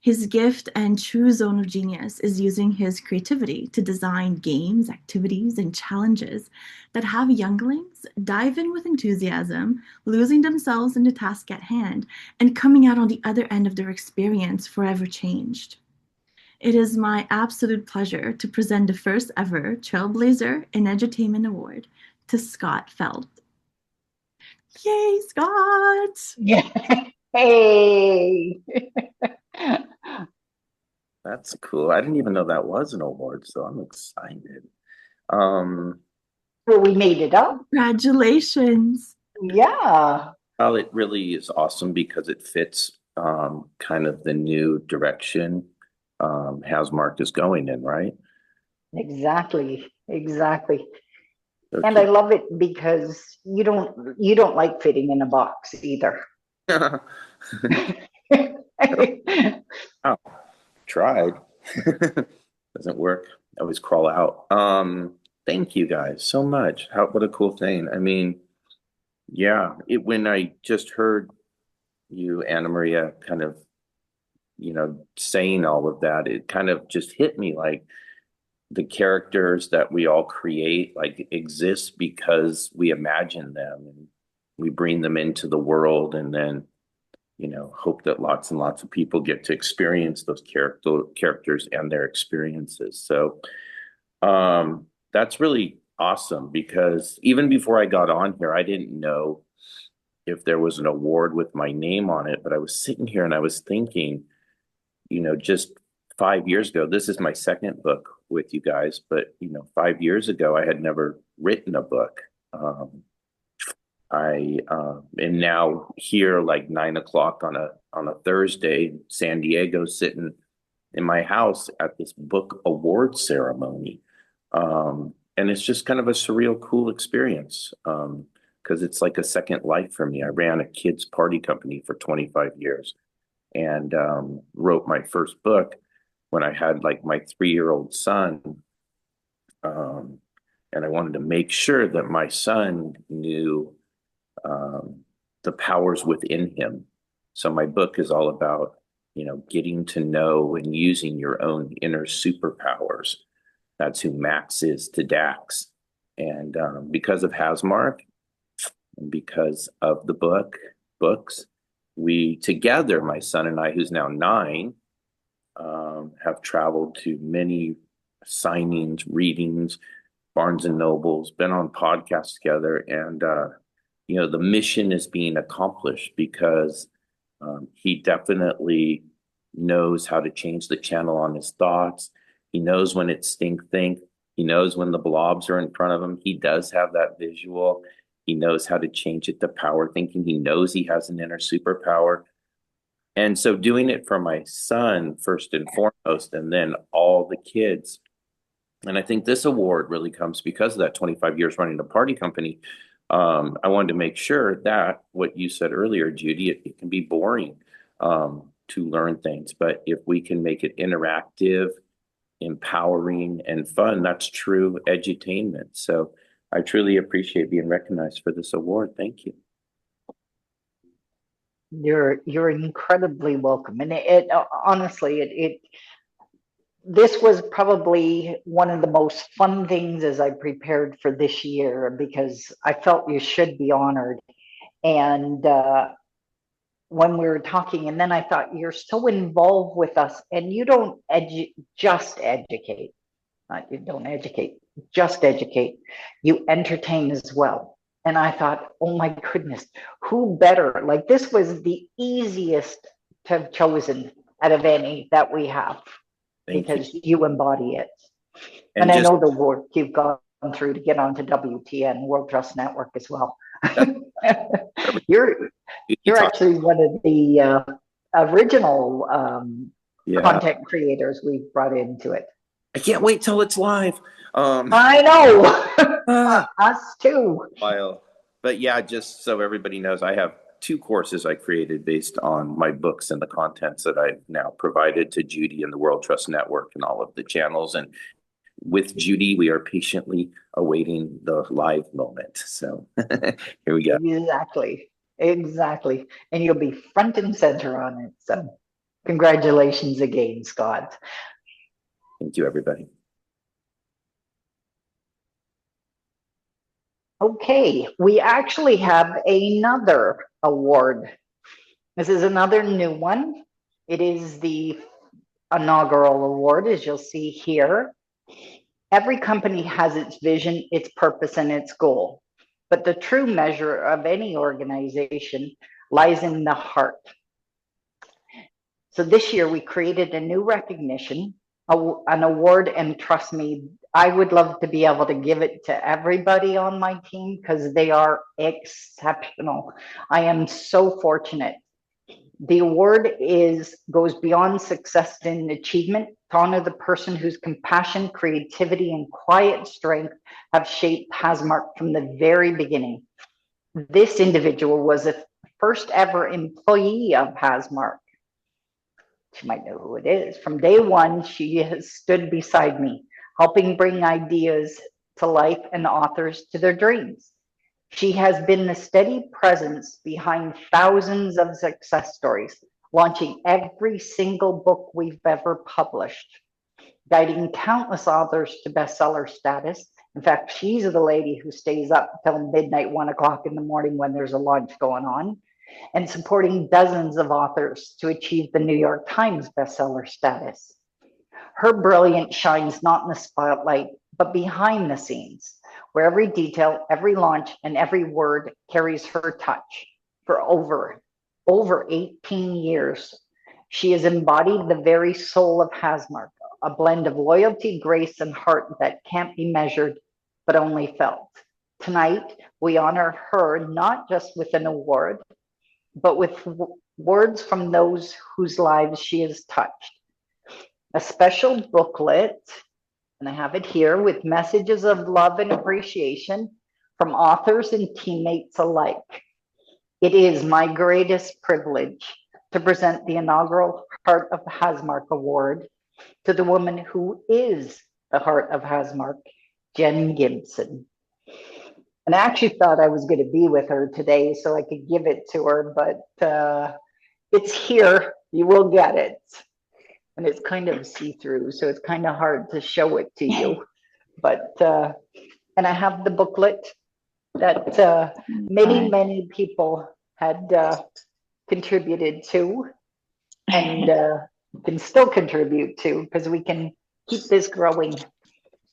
His gift and true zone of genius is using his creativity to design games, activities, and challenges that have younglings dive in with enthusiasm, losing themselves in the task at hand, and coming out on the other end of their experience forever changed. It is my absolute pleasure to present the first ever Trailblazer in Edutainment Award to Scott Feld. Yay, Scott! Yeah. Hey! That's cool. I didn't even know that was an award, so I'm excited. Well, we made it up. Congratulations. Yeah. Well, it really is awesome because it fits kind of the new direction Hasmark is going in, right? Exactly. So And I love it because you don't like fitting in a box either. Oh, tried. Doesn't work. I always crawl out. Thank you guys so much. What a cool thing. I mean, yeah, when I just heard you, Anna Maria, kind of, saying all of that, it kind of just hit me like the characters that we all create like exist because we imagine them and we bring them into the world, and then hope that lots and lots of people get to experience those characters and their experiences. So that's really awesome, because even before I got on here, I didn't know if there was an award with my name on it, but I was sitting here and I was thinking, just 5 years ago, this is my second book with you guys, but 5 years ago, I had never written a book. I am now here like 9 o'clock on a Thursday in San Diego, sitting in my house at this book award ceremony. And it's just kind of a surreal, cool experience because it's like a second life for me. I ran a kids party company for 25 years and wrote my first book when I had like my 3-year-old son. And I wanted to make sure that my son knew the powers within him. So my book is all about, getting to know and using your own inner superpowers. That's who Max is to Dax. And because of Hasmark and because of the books, we together, my son and I, who's now 9, have traveled to many signings, readings, Barnes and Nobles, been on podcasts together, and the mission is being accomplished because he definitely knows how to change the channel on his thoughts. He knows when it's think. He knows when the blobs are in front of him. He does have that visual. He knows how to change it to power thinking. He knows he has an inner superpower. And so doing it for my son first and foremost, and then all the kids. And I think this award really comes because of that 25 years running a party company. I wanted to make sure that what you said earlier, Judy, it can be boring to learn things, but if we can make it interactive, empowering, and fun, that's true edutainment. So I truly appreciate being recognized for this award. Thank you. You're incredibly welcome, and honestly, this was probably one of the most fun things as I prepared for this year, because I felt you should be honored. And when we were talking, and then I thought, you're so involved with us, and you don't just educate. You don't educate, just educate. You entertain as well. And I thought, oh my goodness, who better? Like, this was the easiest to have chosen out of any that we have. Because you embody it. And I know the work you've gone through to get onto WTN, World Trust Network, as well. You're actually one of the original content creators we've brought into it. I can't wait till it's live. I know. Us too. But yeah, just so everybody knows, I have 2 courses I created based on my books and the contents that I've now provided to Judy and the World Trust Network and all of the channels. And with Judy, we are patiently awaiting the live moment. So here we go. Exactly. And you'll be front and center on it. So congratulations again, Scott. Thank you, everybody. Okay, we actually have another award. This is another new one. It is the inaugural award, as you'll see here. Every company has its vision, its purpose, and its goal. But the true measure of any organization lies in the heart. So this year we created a new recognition, an award, and trust me, I would love to be able to give it to everybody on my team because they are exceptional. I am so fortunate. The award goes beyond success and achievement to honor the person whose compassion, creativity, and quiet strength have shaped Hasmark from the very beginning. This individual was a first ever employee of Hasmark. You might know who it is. From day one, she has stood beside me, helping bring ideas to life and authors to their dreams. She has been the steady presence behind thousands of success stories, launching every single book we've ever published, guiding countless authors to bestseller status. In fact, she's the lady who stays up till midnight, 1 o'clock in the morning when there's a launch going on, and supporting dozens of authors to achieve the New York Times bestseller status. Her brilliance shines not in the spotlight, but behind the scenes, where every detail, every launch, and every word carries her touch. For over 18 years, she has embodied the very soul of Hasmark, a blend of loyalty, grace, and heart that can't be measured, but only felt. Tonight, we honor her not just with an award, but with words from those whose lives she has touched. A special booklet, and I have it here, with messages of love and appreciation from authors and teammates alike. It is my greatest privilege to present the inaugural Heart of Hasmark Award to the woman who is the heart of Hasmark, Jenn Gibson. And I actually thought I was going to be with her today so I could give it to her, but it's here. You will get it. And it's kind of see-through, so it's kind of hard to show it to you. But, and I have the booklet that many people had contributed to and can still contribute to, because we can keep this growing.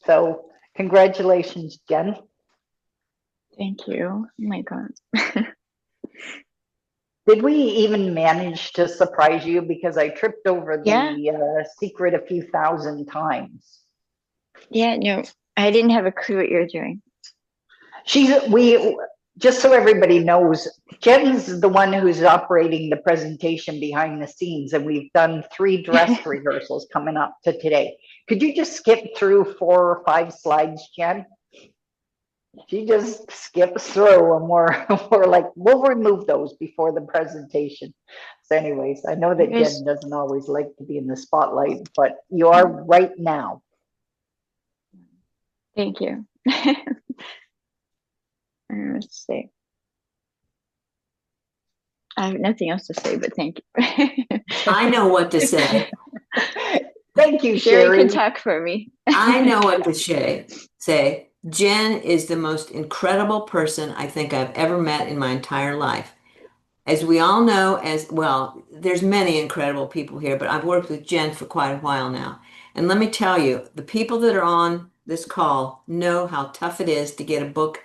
So congratulations, Jenn. Thank you. Oh my God. Did we even manage to surprise you? Because I tripped over the secret a few thousand times. Yeah, no, I didn't have a clue what you were doing. Just so everybody knows, Jenn's the one who's operating the presentation behind the scenes, and we've done 3 dress rehearsals coming up to today. Could you just skip through 4 or 5 slides, Jenn? She just skips through, and we're like, we'll remove those before the presentation. So anyways, I know that Jenn doesn't always like to be in the spotlight, but you are right now. Thank you. Let's see. I have nothing else to say, but thank you. I know what to say. Thank you, Sherry. Sherry Can talk for me. I know what to say. Jenn is the most incredible person I think I've ever met in my entire life. As we all know, as well, there's many incredible people here, but I've worked with Jenn for quite a while now. And let me tell you, the people that are on this call know how tough it is to get a book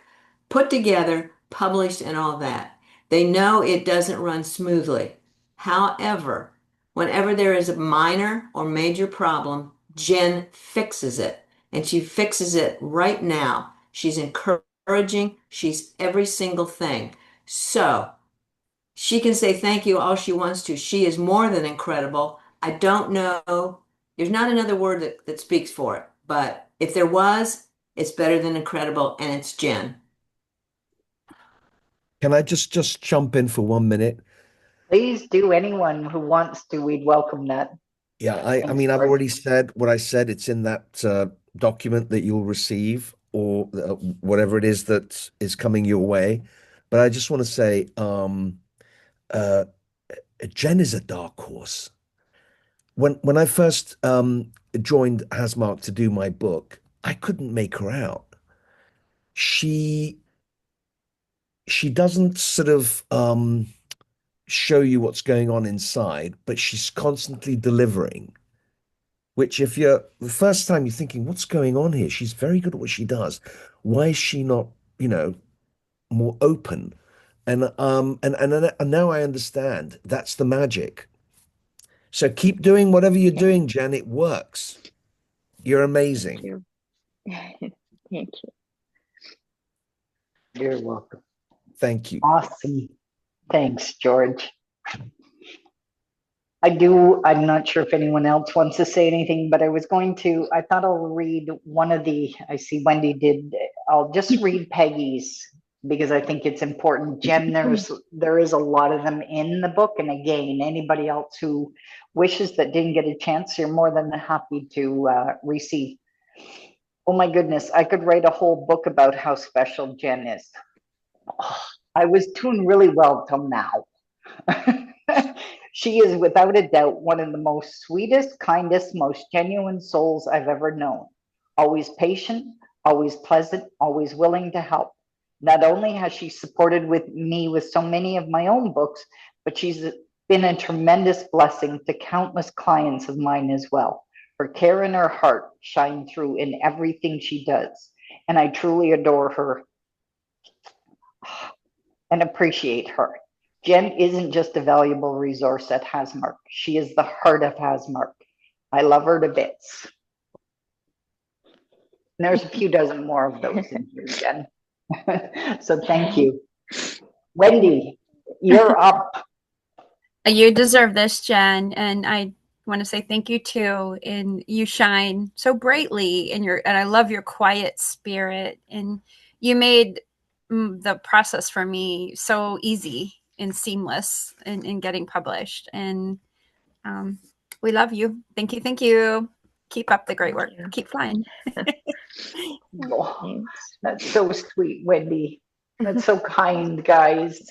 put together, published, and all that. They know it doesn't run smoothly. However, whenever there is a minor or major problem, Jenn fixes it. And she fixes it right now. She's encouraging. She's every single thing. So she can say thank you all she wants to. She is more than incredible. I don't know. There's not another word that speaks for it. But if there was, it's better than incredible. And it's Jenn. Can I just jump in for 1 minute? Please do. Anyone who wants to, we'd welcome that. Yeah, I mean, I've already said what I said. It's in that document that you'll receive or whatever it is that is coming your way. But I just want to say, uh, Jenn is a dark horse. When I first joined Hasmark to do my book, I couldn't make her out. She doesn't sort of show you what's going on inside, but she's constantly delivering. Which, if you're the first time you're thinking, what's going on here? She's very good at what she does. Why is she not, more open? And now I understand that's the magic. So keep doing whatever you're doing, Jen. It works. You're amazing. Thank you. Thank you. You're welcome. Thank you. Awesome. Thanks, George. I'm not sure if anyone else wants to say anything, but I thought I'll read I see Wendy did, I'll just read Peggy's because I think it's important. Jen, there is a lot of them in the book. And again, anybody else who wishes that didn't get a chance, you're more than happy to receive. Oh my goodness, I could write a whole book about how special Jen is. Oh, I was doing really well till now. She is without a doubt one of the most sweetest, kindest, most genuine souls I've ever known. Always patient, always pleasant, always willing to help. Not only has she supported me with so many of my own books, but she's been a tremendous blessing to countless clients of mine as well. Her care and her heart shine through in everything she does, and I truly adore her and appreciate her. Jen isn't just a valuable resource at Hasmark. She is the heart of Hasmark. I love her to bits. And there's a few dozen more of those in here, Jen. So thank you. Wendy, you're up. You deserve this, Jen. And I want to say thank you too. And you shine so brightly and I love your quiet spirit. And you made the process for me so easy and seamless in getting published. And we love you. Thank you. Thank you. Keep up the great work. Keep flying. Oh, that's so sweet, Wendy. That's so kind, guys.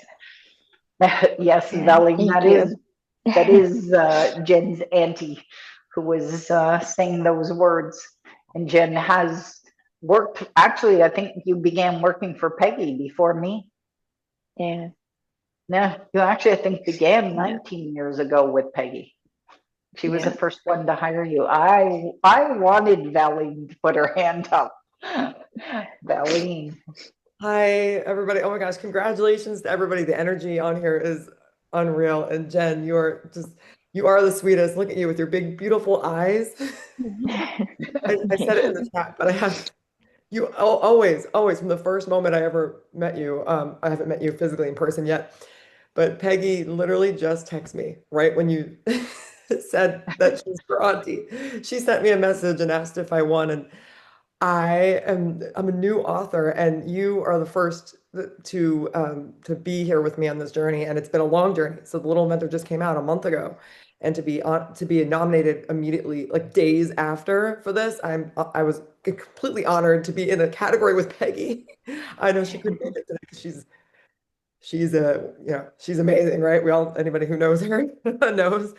Yes, Velling, that is Jen's auntie who was saying those words. And Jen has worked, actually, I think you began working for Peggy before me. Yeah. Yeah, you actually, I think, began 19 years ago with Peggy. She was the first one to hire you. I wanted Valine to put her hand up. Valine. Hi, everybody. Oh my gosh, congratulations to everybody. The energy on here is unreal. And Jen, you are the sweetest. Look at you with your big, beautiful eyes. I said it in the chat, but I have you always, from the first moment I ever met you. I haven't met you physically in person yet, but Peggy literally just texted me right when you said that she's your auntie. She sent me a message and asked if I won, and I'm a new author, and you are the first to be here with me on this journey, and it's been a long journey. So the Little Inventor just came out a month ago, and to be nominated immediately, like days after for this, I was completely honored to be in a category with Peggy. I know she couldn't make it today because she's amazing, right? Anybody who knows her knows.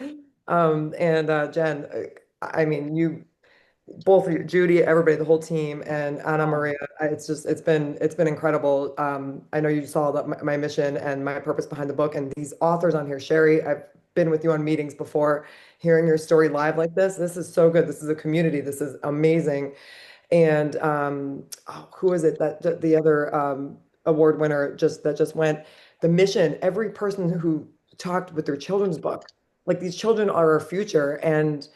Jen, I mean, you both of you, Judy, everybody, the whole team, and Anna Maria, it's been incredible. I know you saw that my mission and my purpose behind the book, and these authors on here. Sherry, I've been with you on meetings before. Hearing your story live like this is so good. This is a community. This is amazing. And who is it that the other award winner that just went? The mission. Every person who talked with their children's book, like these children are our future, and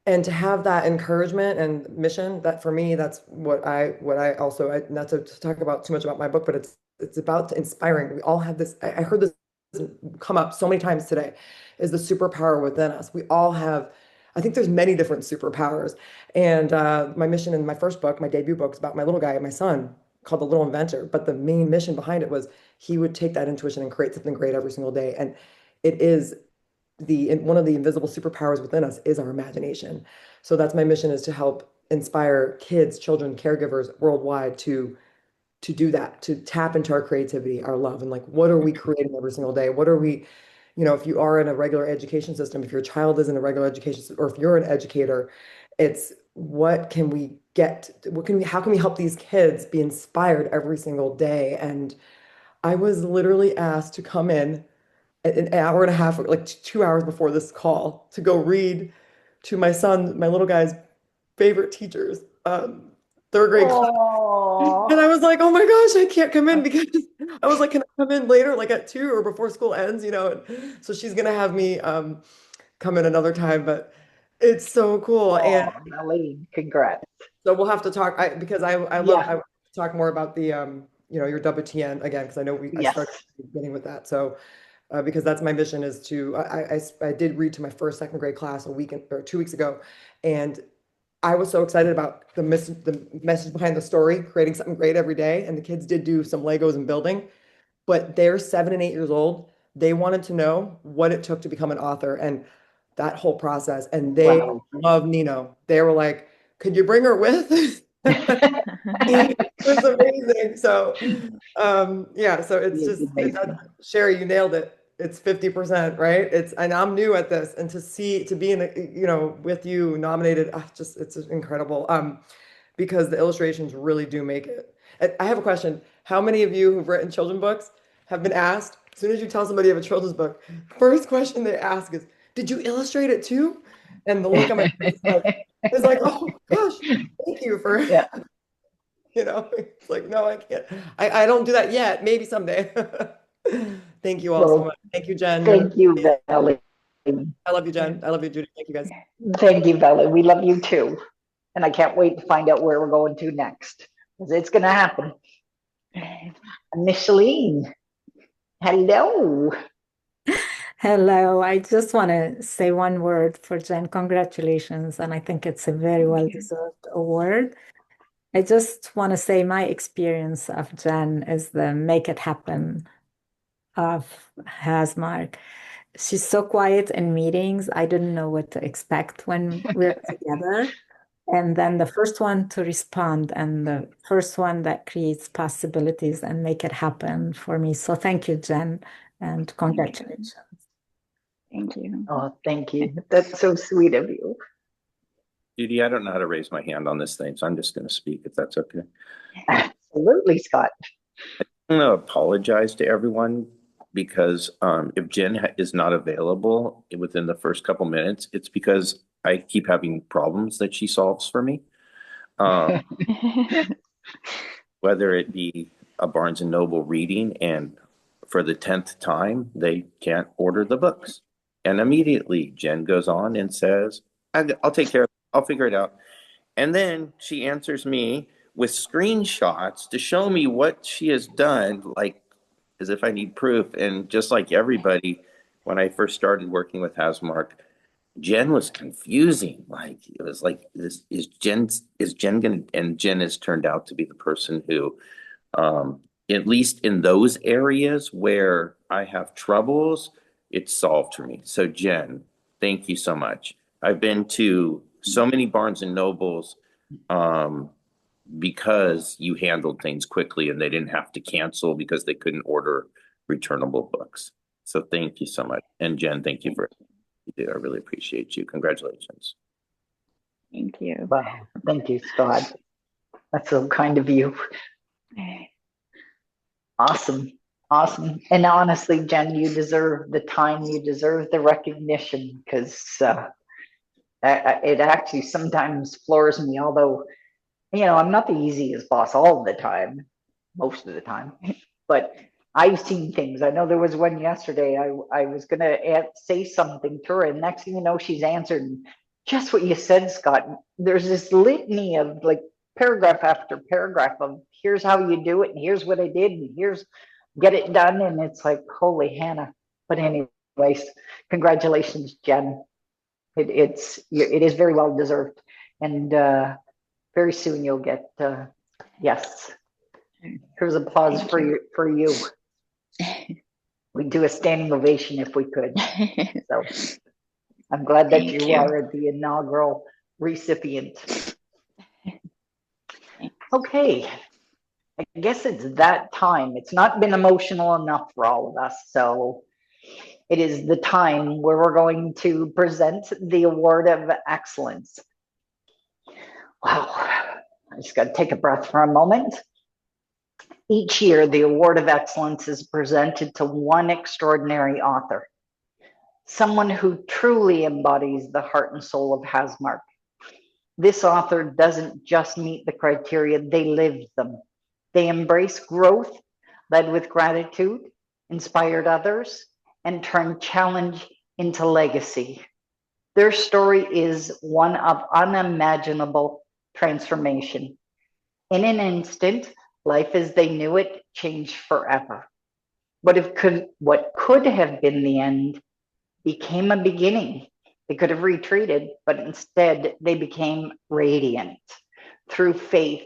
to have that encouragement and mission, that for me, that's what I also, not to talk about too much about my book, but it's about inspiring. We all have this. I heard this come up so many times today, is the superpower within us. We all have. I think there's many different superpowers. And my mission in my first book, my debut book, is about my little guy, my son, called The Little Inventor. But the main mission behind it was he would take that intuition and create something great every single day. And it is one of the invisible superpowers within us is our imagination. So that's my mission, is to help inspire kids, children, caregivers worldwide to do that, to tap into our creativity, our love, and like, what are we creating every single day? What are we, if you are in a regular education system, if your child is in a regular education system, or if you're an educator, it's how can we help these kids be inspired every single day? And I was literally asked to come in an hour and a half, like 2 hours before this call, to go read to my little guy's favorite teachers, third grade class. And I was like, oh my gosh, I can't come in, because I was like, can I come in later, like at 2 or before school ends, And so she's gonna have me come in another time, but it's so cool. And Melanie, congrats. so we'll have to talk, because I want to talk more about the your WTN again, because I know I started beginning with that. So because that's my mission, is to I did read to my first second grade class a week or 2 weeks ago, and I was so excited about the message behind the story, creating something great every day. And the kids did do some Legos and building, but they're 7 and 8 years old. They wanted to know what it took to become an author and that whole process. And they love Nino. They were like, could you bring her with? It was amazing. So, so it's just, Sherry, you nailed it. It's 50%, right? And I'm new at this, and to be in with you nominated, it's incredible. Because the illustrations really do make it. I have a question. How many of you who've written children's books have been asked, as soon as you tell somebody you have a children's book, first question they ask is, did you illustrate it too? And the look on my face is like, oh gosh, thank you for, it's like, no, I can't. I don't do that yet. Maybe someday. Thank you all so much. Thank you, Jenn. Thank you, Valley. I love you, Jenn. I love you, Judy. Thank you, guys. Thank you, Valley. We love you too. And I can't wait to find out where we're going to next. It's going to happen. Micheline, hello. Hello. I just want to say one word for Jenn. Congratulations. And I think it's a very well-deserved award. I just want to say my experience of Jenn is the make it happen of Hasmark. She's so quiet in meetings. I didn't know what to expect when we're together. And then the first one to respond, and the first one that creates possibilities and make it happen for me. So thank you, Jenn, and congratulations. Thank you. Oh, thank you. That's so sweet of you. Judy, I don't know how to raise my hand on this thing, so I'm just going to speak if that's okay. Absolutely, Scott. I'm going to apologize to everyone, because if Jenn is not available within the first couple minutes, it's because I keep having problems that she solves for me. Whether it be a Barnes & Noble reading, and for the 10th time, they can't order the books. And immediately Jenn goes on and says, I'll take care of it. I'll figure it out. And then she answers me with screenshots to show me what she has done, like as if I need proof. And just like everybody, when I first started working with Hasmark, Jenn was confusing. Like, it was like, is Jenn gonna, and Jenn has turned out to be the person who, at least in those areas where I have troubles, it's solved for me. So Jenn, thank you so much. I've been to so many Barnes and Nobles because you handled things quickly, and they didn't have to cancel because they couldn't order returnable books. So thank you so much. And Jenn, thank you for it. You did. I really appreciate you. Congratulations. Thank you. Wow. Thank you, Scott. That's so kind of you. Awesome. Awesome. And honestly, Jenn, you deserve the time, you deserve the recognition, because it actually sometimes floors me, although, I'm not the easiest boss all the time, most of the time, but I've seen things. I know there was one yesterday, I was going to say something to her, and next thing you know, she's answered just what you said, Scott. There's this litany of like paragraph after paragraph of here's how you do it, and here's what I did, and here's get it done. And it's like, holy Hannah. But anyways, congratulations, Jenn. It is very well deserved. And very soon you'll get, yes. Here's applause for you. We'd do a standing ovation if we could. So I'm glad that you are the inaugural recipient. Okay, I guess it's that time. It's not been emotional enough for all of us, so it is the time where we're going to present the Award of Excellence. Wow, I just got to take a breath for a moment. Each year, the Award of Excellence is presented to one extraordinary author, someone who truly embodies the heart and soul of Hasmark. This author doesn't just meet the criteria, they live them. They embrace growth, led with gratitude, inspired others, and turned challenge into legacy. Their story is one of unimaginable transformation. In an instant, life as they knew it changed forever. What could have been the end became a beginning. They could have retreated, but instead they became radiant. Through faith,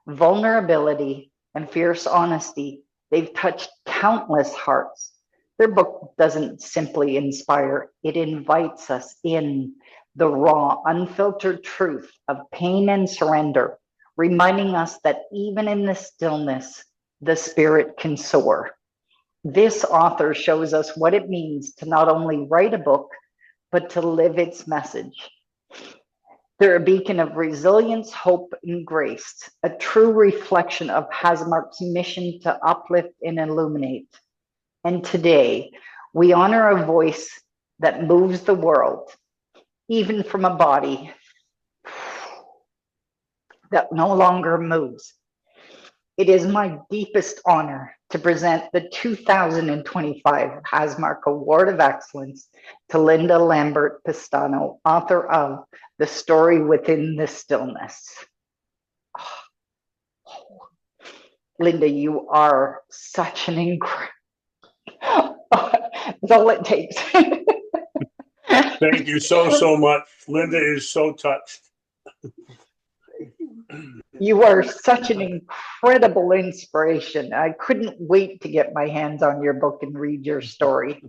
vulnerability, and fierce honesty, they've touched countless hearts. Their book doesn't simply inspire, it invites us in the raw, unfiltered truth of pain and surrender, reminding us that even in the stillness, the spirit can soar. This author shows us what it means to not only write a book, but to live its message. They're a beacon of resilience, hope, and grace, a true reflection of Hasmark's mission to uplift and illuminate. And today, we honor a voice that moves the world, even from a body that no longer moves. It is my deepest honor to present the 2025 Hasmark Award of Excellence to Linda Lambert Pistano, author of The Story Within the Stillness. Oh, Linda, you are such an incredible, that's all it takes. Thank you so much. Linda is so touched. You are such an incredible inspiration. I couldn't wait to get my hands on your book and read your story.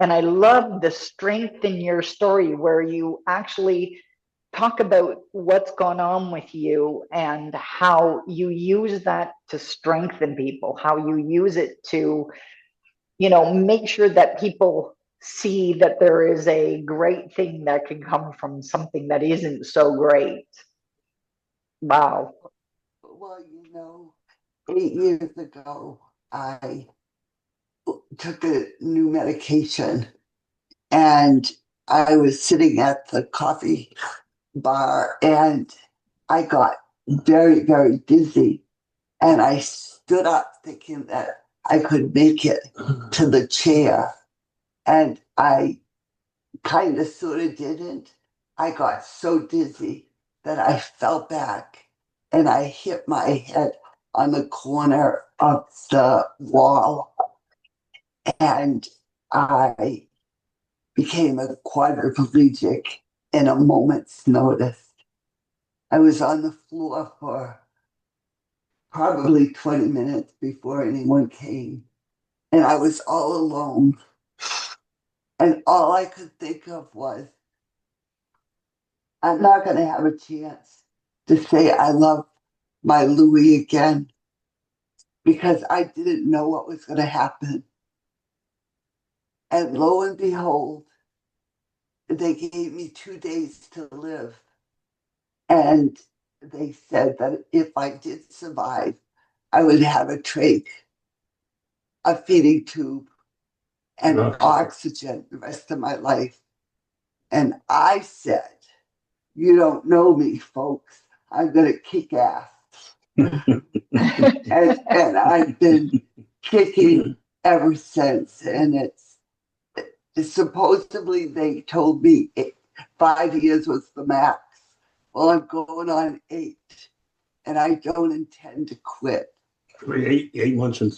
And I love the strength in your story where you actually talk about what's gone on with you and how you use that to strengthen people, how you use it to, make sure that people see that there is a great thing that can come from something that isn't so great. Wow. Well, 8 years ago, I took a new medication and I was sitting at the coffee bar and I got very, very dizzy. And I stood up thinking that I could make it to the chair. And I kind of sort of didn't. I got so dizzy that I fell back and I hit my head on the corner of the wall. And I became a quadriplegic in a moment's notice. I was on the floor for probably 20 minutes before anyone came. And I was all alone. And all I could think of was, I'm not going to have a chance to say I love my Louis again because I didn't know what was going to happen. And lo and behold, they gave me 2 days to live. And they said that if I did survive, I would have a trach, a feeding tube, and oxygen the rest of my life. And I said, you don't know me, folks. I'm going to kick ass. and I've been kicking ever since. And it's supposedly they told me 5 years was the max. Well, I'm going on 8, and I don't intend to quit. 8 months and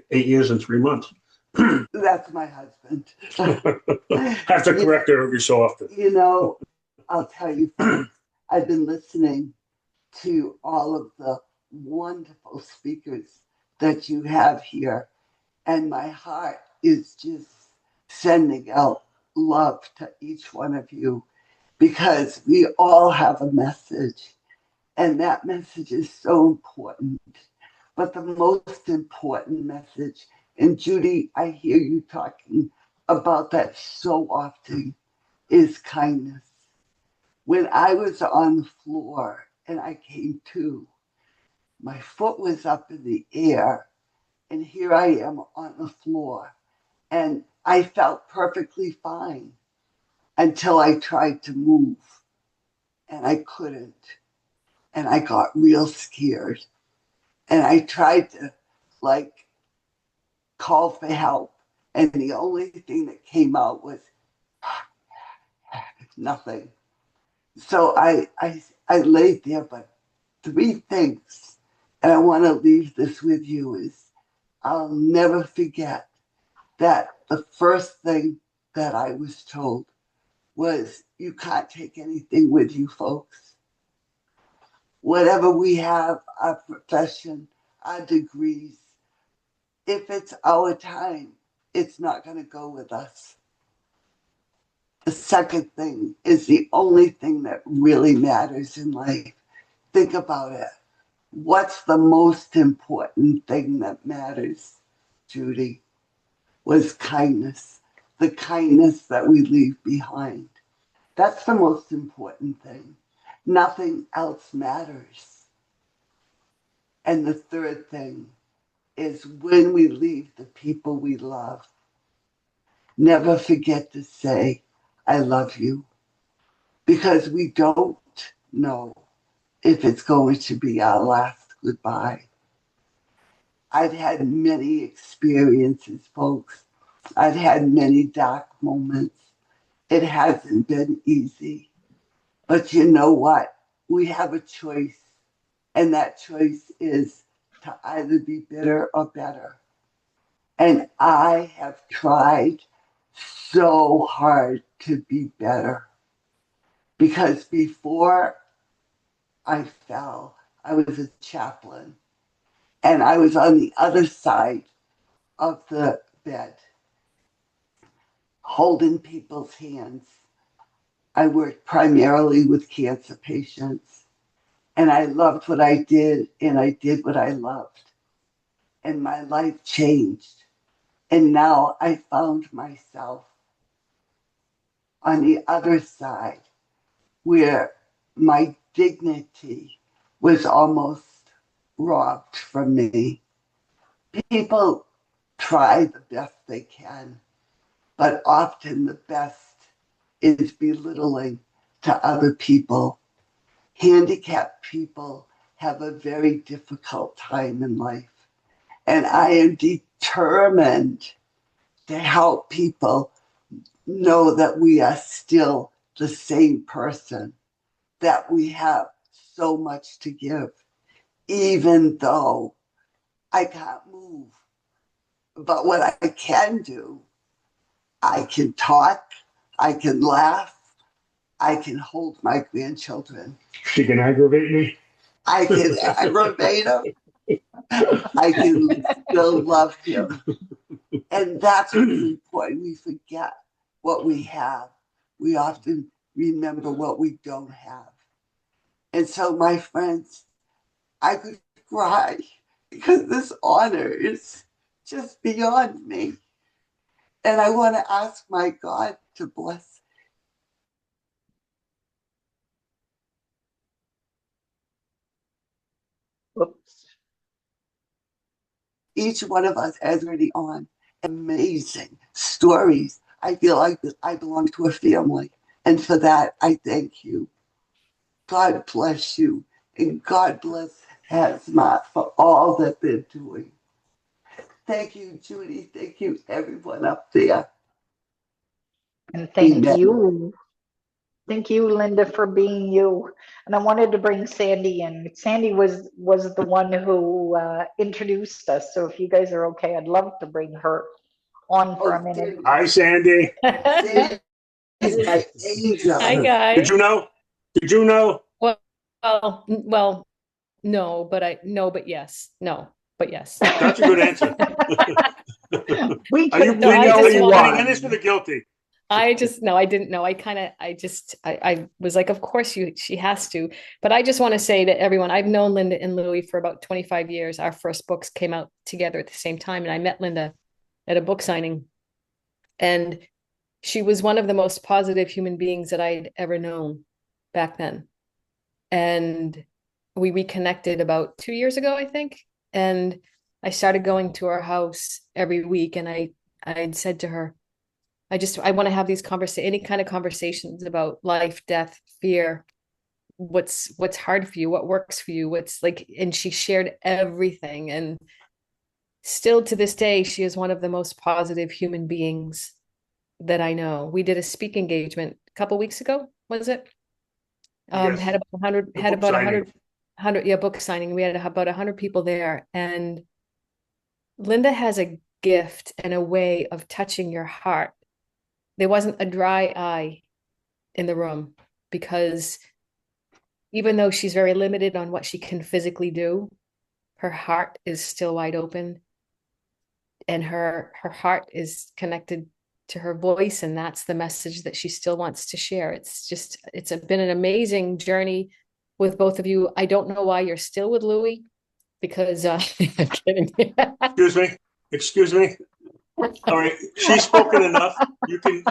8 years and 3 months. That's my husband. Have to correct her every so often. I'll tell you, folks, I've been listening to all of the wonderful speakers that you have here, and my heart is just sending out love to each one of you because we all have a message. And that message is so important. But the most important message, and Judy, I hear you talking about that so often, is kindness. When I was on the floor and I came to, my foot was up in the air, and here I am on the floor. And I felt perfectly fine until I tried to move, and I couldn't. And I got real scared. And I tried to call for help. And the only thing that came out was nothing. So I laid there, but three things, and I want to leave this with you, is I'll never forget that the first thing that I was told was, you can't take anything with you, folks. Whatever we have, our profession, our degrees, if it's our time, it's not going to go with us. The second thing is the only thing that really matters in life. Think about it. What's the most important thing that matters, Judy? Was kindness. The kindness that we leave behind. That's the most important thing. Nothing else matters. And the third thing is, when we leave the people we love, never forget to say, I love you. Because we don't know if it's going to be our last goodbye. I've had many experiences, folks. I've had many dark moments. It hasn't been easy. But you know what? We have a choice. And that choice is to either be bitter or better. And I have tried so hard to be better. Because before I fell, I was a chaplain. And I was on the other side of the bed, holding people's hands. I worked primarily with cancer patients. And I loved what I did, and I did what I loved. And my life changed. And now I found myself on the other side, where my dignity was almost robbed from me. People try the best they can, but often the best is belittling to other people. Handicapped people have a very difficult time in life. And I am determined to help people know that we are still the same person, that we have so much to give, even though I can't move. But what I can do, I can talk, I can laugh, I can hold my grandchildren. She can aggravate me. I can aggravate them. I can still love him. And that's what's important. We forget what we have. We often remember what we don't have. And so, my friends, I could cry because this honor is just beyond me. And I want to ask my God to bless. Oops. Each one of us has already on amazing stories. I feel like I belong to a family. And for that, I thank you. God bless you. And God bless Hasmark for all that they're doing. Thank you, Judy. Thank you, everyone up there. And thank Amen. you. Thank you, Linda, for being you. And I wanted to bring Sandy in. Sandy was the one who introduced us. So if you guys are okay, I'd love to bring her on for a minute. Hi, Sandy. Sandy's my angel. Hi, guys. Did you know? Did you know? Well, no, but yes. No, but yes. That's a good answer. We Are you could know pleading you in this for won. the guilty? I just no, I didn't know. I was like, of course she has to. But I just want to say to everyone, I've known Linda and Louie for about 25 years. Our first books came out together at the same time, and I met Linda at a book signing. And she was one of the most positive human beings that I'd ever known back then. And we reconnected about 2 years ago, I think. And I started going to her house every week, and I'd said to her, I want to have these any kind of conversations about life, death, fear, what's hard for you, what works for you, what's like, and she shared everything. And still to this day, she is one of the most positive human beings that I know. We did a speaking engagement a couple weeks ago, was it? Yes. Had about 100, The had book about signing. 100, yeah, book signing. We had about 100 people there, and Linda has a gift and a way of touching your heart. There wasn't a dry eye in the room, because even though she's very limited on what she can physically do, her heart is still wide open, and her heart is connected to her voice, and that's the message that she still wants to share. It's been an amazing journey with both of you. I don't know why you're still with Louie, because I'm kidding. Excuse me. All right, she's spoken enough. You can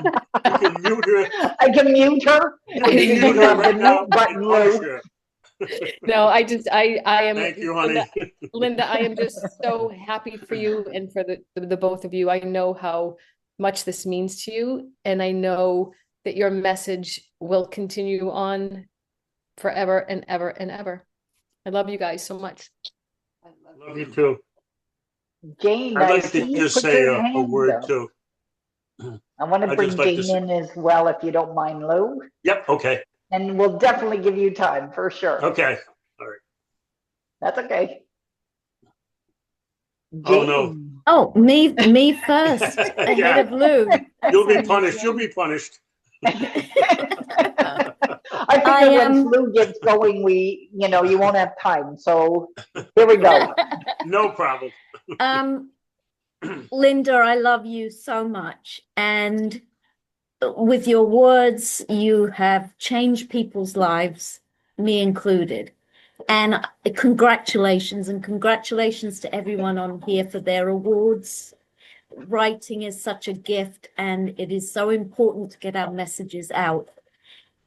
mute her. I can mute her. You can mute her right now and punish her. No, I am. Thank you, honey. Linda, I am just so happy for you and for the both of you. I know how much this means to you, and I know that your message will continue on forever and ever and ever. I love you guys so much. Love you too. Jane, I'd I like see to you just put say your a hand word up. too. I want to I'd bring just like to Jane in as well, if you don't mind, Lou. Yep, okay. And we'll definitely give you time for sure. Okay, all right. That's okay. Oh, no. Jane. Oh, me first, ahead Yeah. of Lou. You'll be punished. You'll be punished. I figure once Lou gets going, you won't have time. So here we go. No problem. Linda, I love you so much. And with your words, you have changed people's lives, me included. And congratulations, and congratulations to everyone on here for their awards. Writing is such a gift, and it is so important to get our messages out.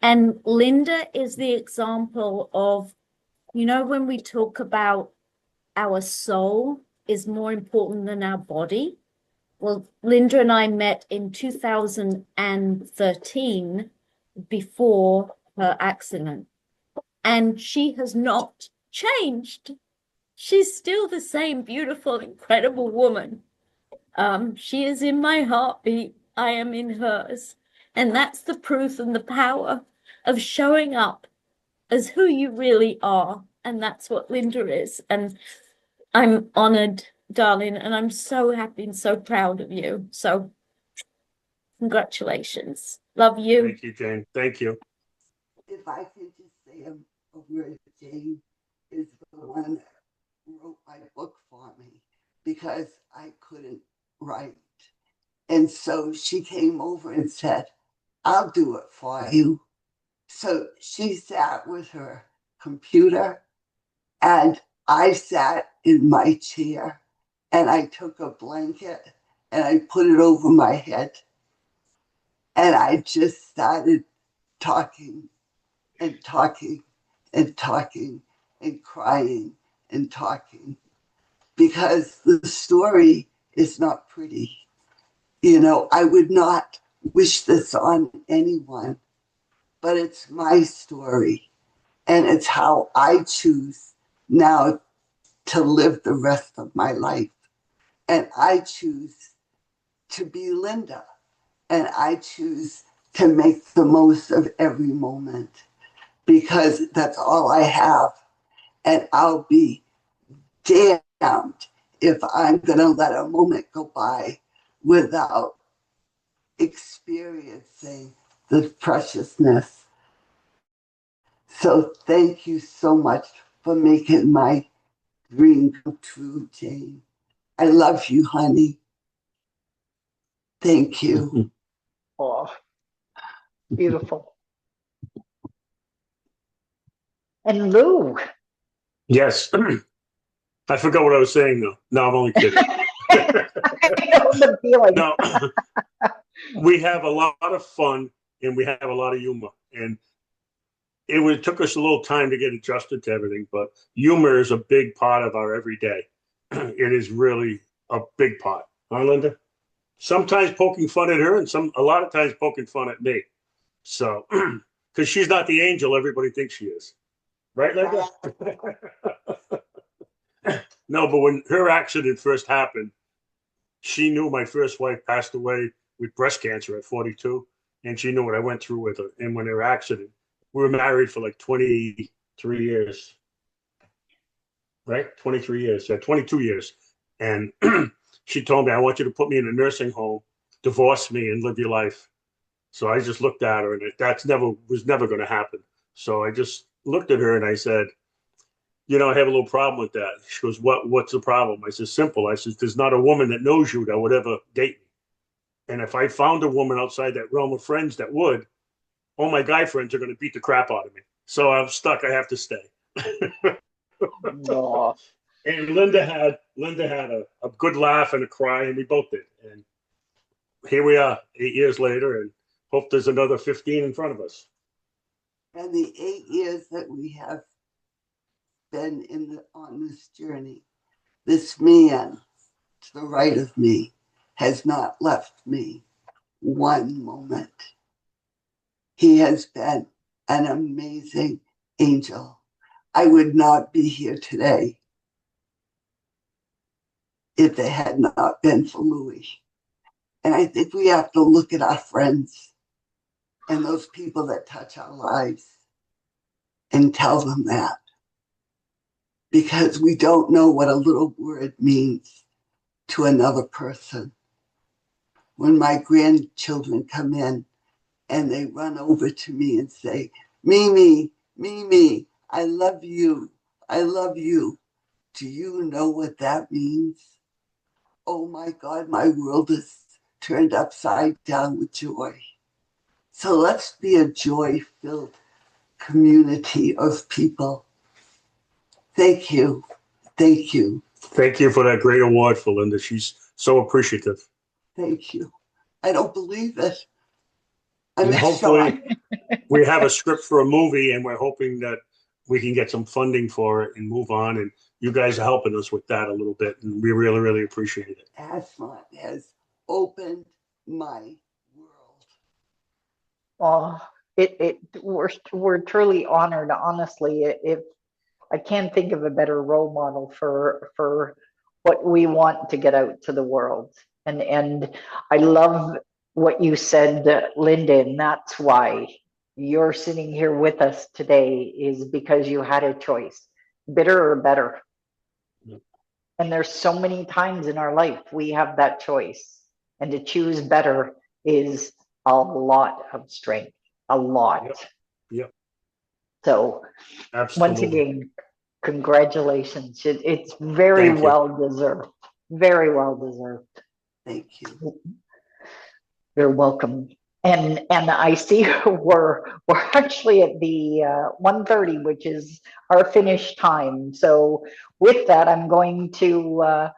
And Linda is the example of, when we talk about our soul is more important than our body. Well, Linda and I met in 2013 before her accident, and she has not changed. She's still the same beautiful, incredible woman. She is in my heartbeat. I am in hers. And that's the proof and the power of showing up as who you really are. And that's what Linda is. And I'm honored, darling, and I'm so happy and so proud of you. So congratulations. Love you. Thank you, Jane. Thank you. If I could just say a word, Jane is the one that wrote my book for me because I couldn't write. And so she came over and said, I'll do it for you. So she sat with her computer, and I sat in my chair, and I took a blanket and I put it over my head, and I just started talking and talking and talking and crying and talking, because the story is not pretty. I would not wish this on anyone, but it's my story, and it's how I choose now to live the rest of my life. And I choose to be Linda, and I choose to make the most of every moment, because that's all I have. And I'll be damned if I'm going to let a moment go by without experiencing the preciousness. So thank you so much for making my dream come true, Jane. I love you, honey. Thank you. Oh, beautiful. And Lou. Yes. I forgot what I was saying though. No, I'm only kidding. I know the feeling. No, we have a lot of fun and we have a lot of humor. And it took us a little time to get adjusted to everything, but humor is a big part of our everyday. It is really a big part. Huh, Linda? Sometimes poking fun at her and a lot of times poking fun at me. So, because she's not the angel everybody thinks she is. Right, Linda? No, but when her accident first happened, she knew my first wife passed away with breast cancer at 42, and she knew what I went through with her. And when her accident, we were married for like 23 years, right? 23 years, 22 years. And she told me, I want you to put me in a nursing home, divorce me, and live your life. So I just looked at her, and was never going to happen. So I just looked at her and I said, you know, I have a little problem with that. She goes, what's the problem? I said, simple. I said, there's not a woman that knows you that would ever date me. And if I found a woman outside that realm of friends that would, all my guy friends are going to beat the crap out of me. So I'm stuck. I have to stay. Oh. And Linda had a good laugh and a cry, and we both did. And here we are 8 years later, and hope there's another 15 in front of us. And the 8 years that we have been on this journey, this man to the right of me has not left me one moment. He has been an amazing angel. I would not be here today if it had not been for Louis. And I think we have to look at our friends and those people that touch our lives and tell them that. Because we don't know what a little word means to another person. When my grandchildren come in and they run over to me and say, Mimi, Mimi, I love you. I love you. Do you know what that means? Oh my God, my world is turned upside down with joy. So let's be a joy-filled community of people. Thank you. Thank you. Thank you for that great award for Linda. She's so appreciative. Thank you. I don't believe it. And hopefully we have a script for a movie, and we're hoping that we can get some funding for it and move on. And you guys are helping us with that a little bit, and we really, really appreciate it. Hasmark has opened my world. Oh, we're truly honored. Honestly, if I can't think of a better role model for what we want to get out to the world. And I love what you said, Linda, and that's why you're sitting here with us today, is because you had a choice, bitter or better. Yep. And there's so many times in our life we have that choice, and to choose better is a lot of strength, a lot. Yep. Yep. So absolutely. Once again, congratulations. It's very well deserved. Very well deserved. Thank you. You're welcome. And I see we're actually at the 1:30, which is our finish time. So with that, I'm going to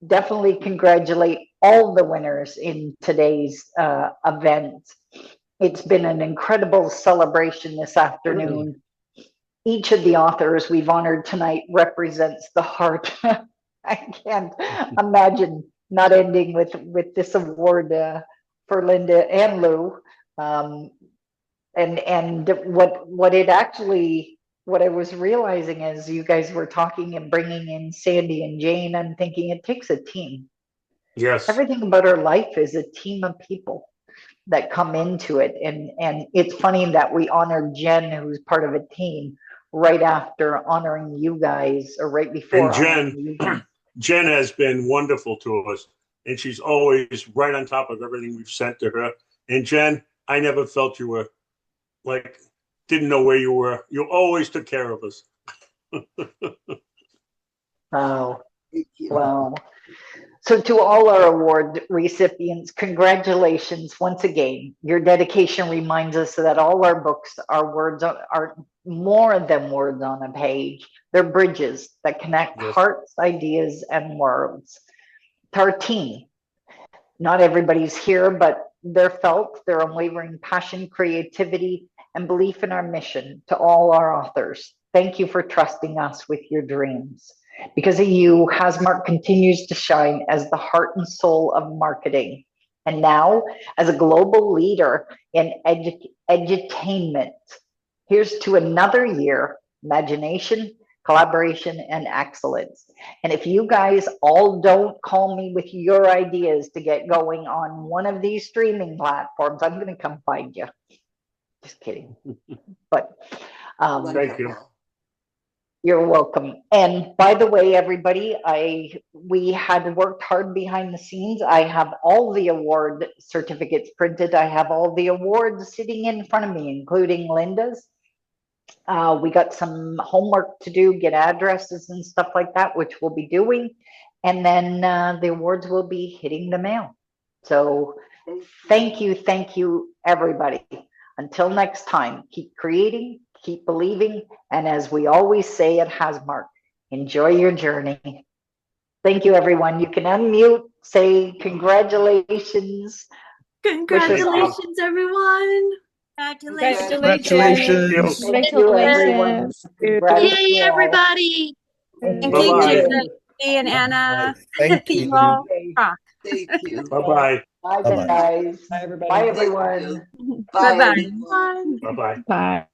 definitely congratulate all the winners in today's event. It's been an incredible celebration this afternoon. Each of the authors we've honored tonight represents the heart. I can't imagine not ending with this award for Linda and Lou. And what I was realizing as you guys were talking and bringing in Sandy and Jane, I'm thinking it takes a team. Yes. Everything about our life is a team of people that come into it. And it's funny that we honored Jenn, who's part of a team, right after honoring you guys, or right before. And Jenn has been wonderful to us, and she's always right on top of everything we've sent to her. And Jenn, I never felt you were didn't know where you were. You always took care of us. Wow. Wow. So to all our award recipients, congratulations once again. Your dedication reminds us that all our books are more than words on a page. They're bridges that connect hearts, ideas, and worlds. To our team, not everybody's here, but they're felt, their unwavering passion, creativity, and belief in our mission. To all our authors, thank you for trusting us with your dreams. Because of you, Hasmark continues to shine as the heart and soul of marketing. And now, as a global leader in edutainment, here's to another year, imagination, collaboration, and excellence. And if you guys all don't call me with your ideas to get going on one of these streaming platforms, I'm going to come find you. Just kidding. But thank you. You're welcome. And by the way, everybody, we had worked hard behind the scenes. I have all the award certificates printed. I have all the awards sitting in front of me, including Linda's. We got some homework to do, get addresses and stuff like that, which we'll be doing. And then the awards will be hitting the mail. So thank you, everybody. Until next time, keep creating, keep believing, and as we always say at Hasmark, enjoy your journey. Thank you, everyone. You can unmute, say congratulations. Congratulations, everyone. Congratulations. Thank you, everyone. Yay, everybody. Thank Bye-bye. you, Jenn and Anna. Thank you. You all rock. Thank you. Bye-bye. Bye, Bye-bye. guys. Bye, everybody. Bye, everyone. Bye. Bye-bye. everyone. Bye-bye. Bye.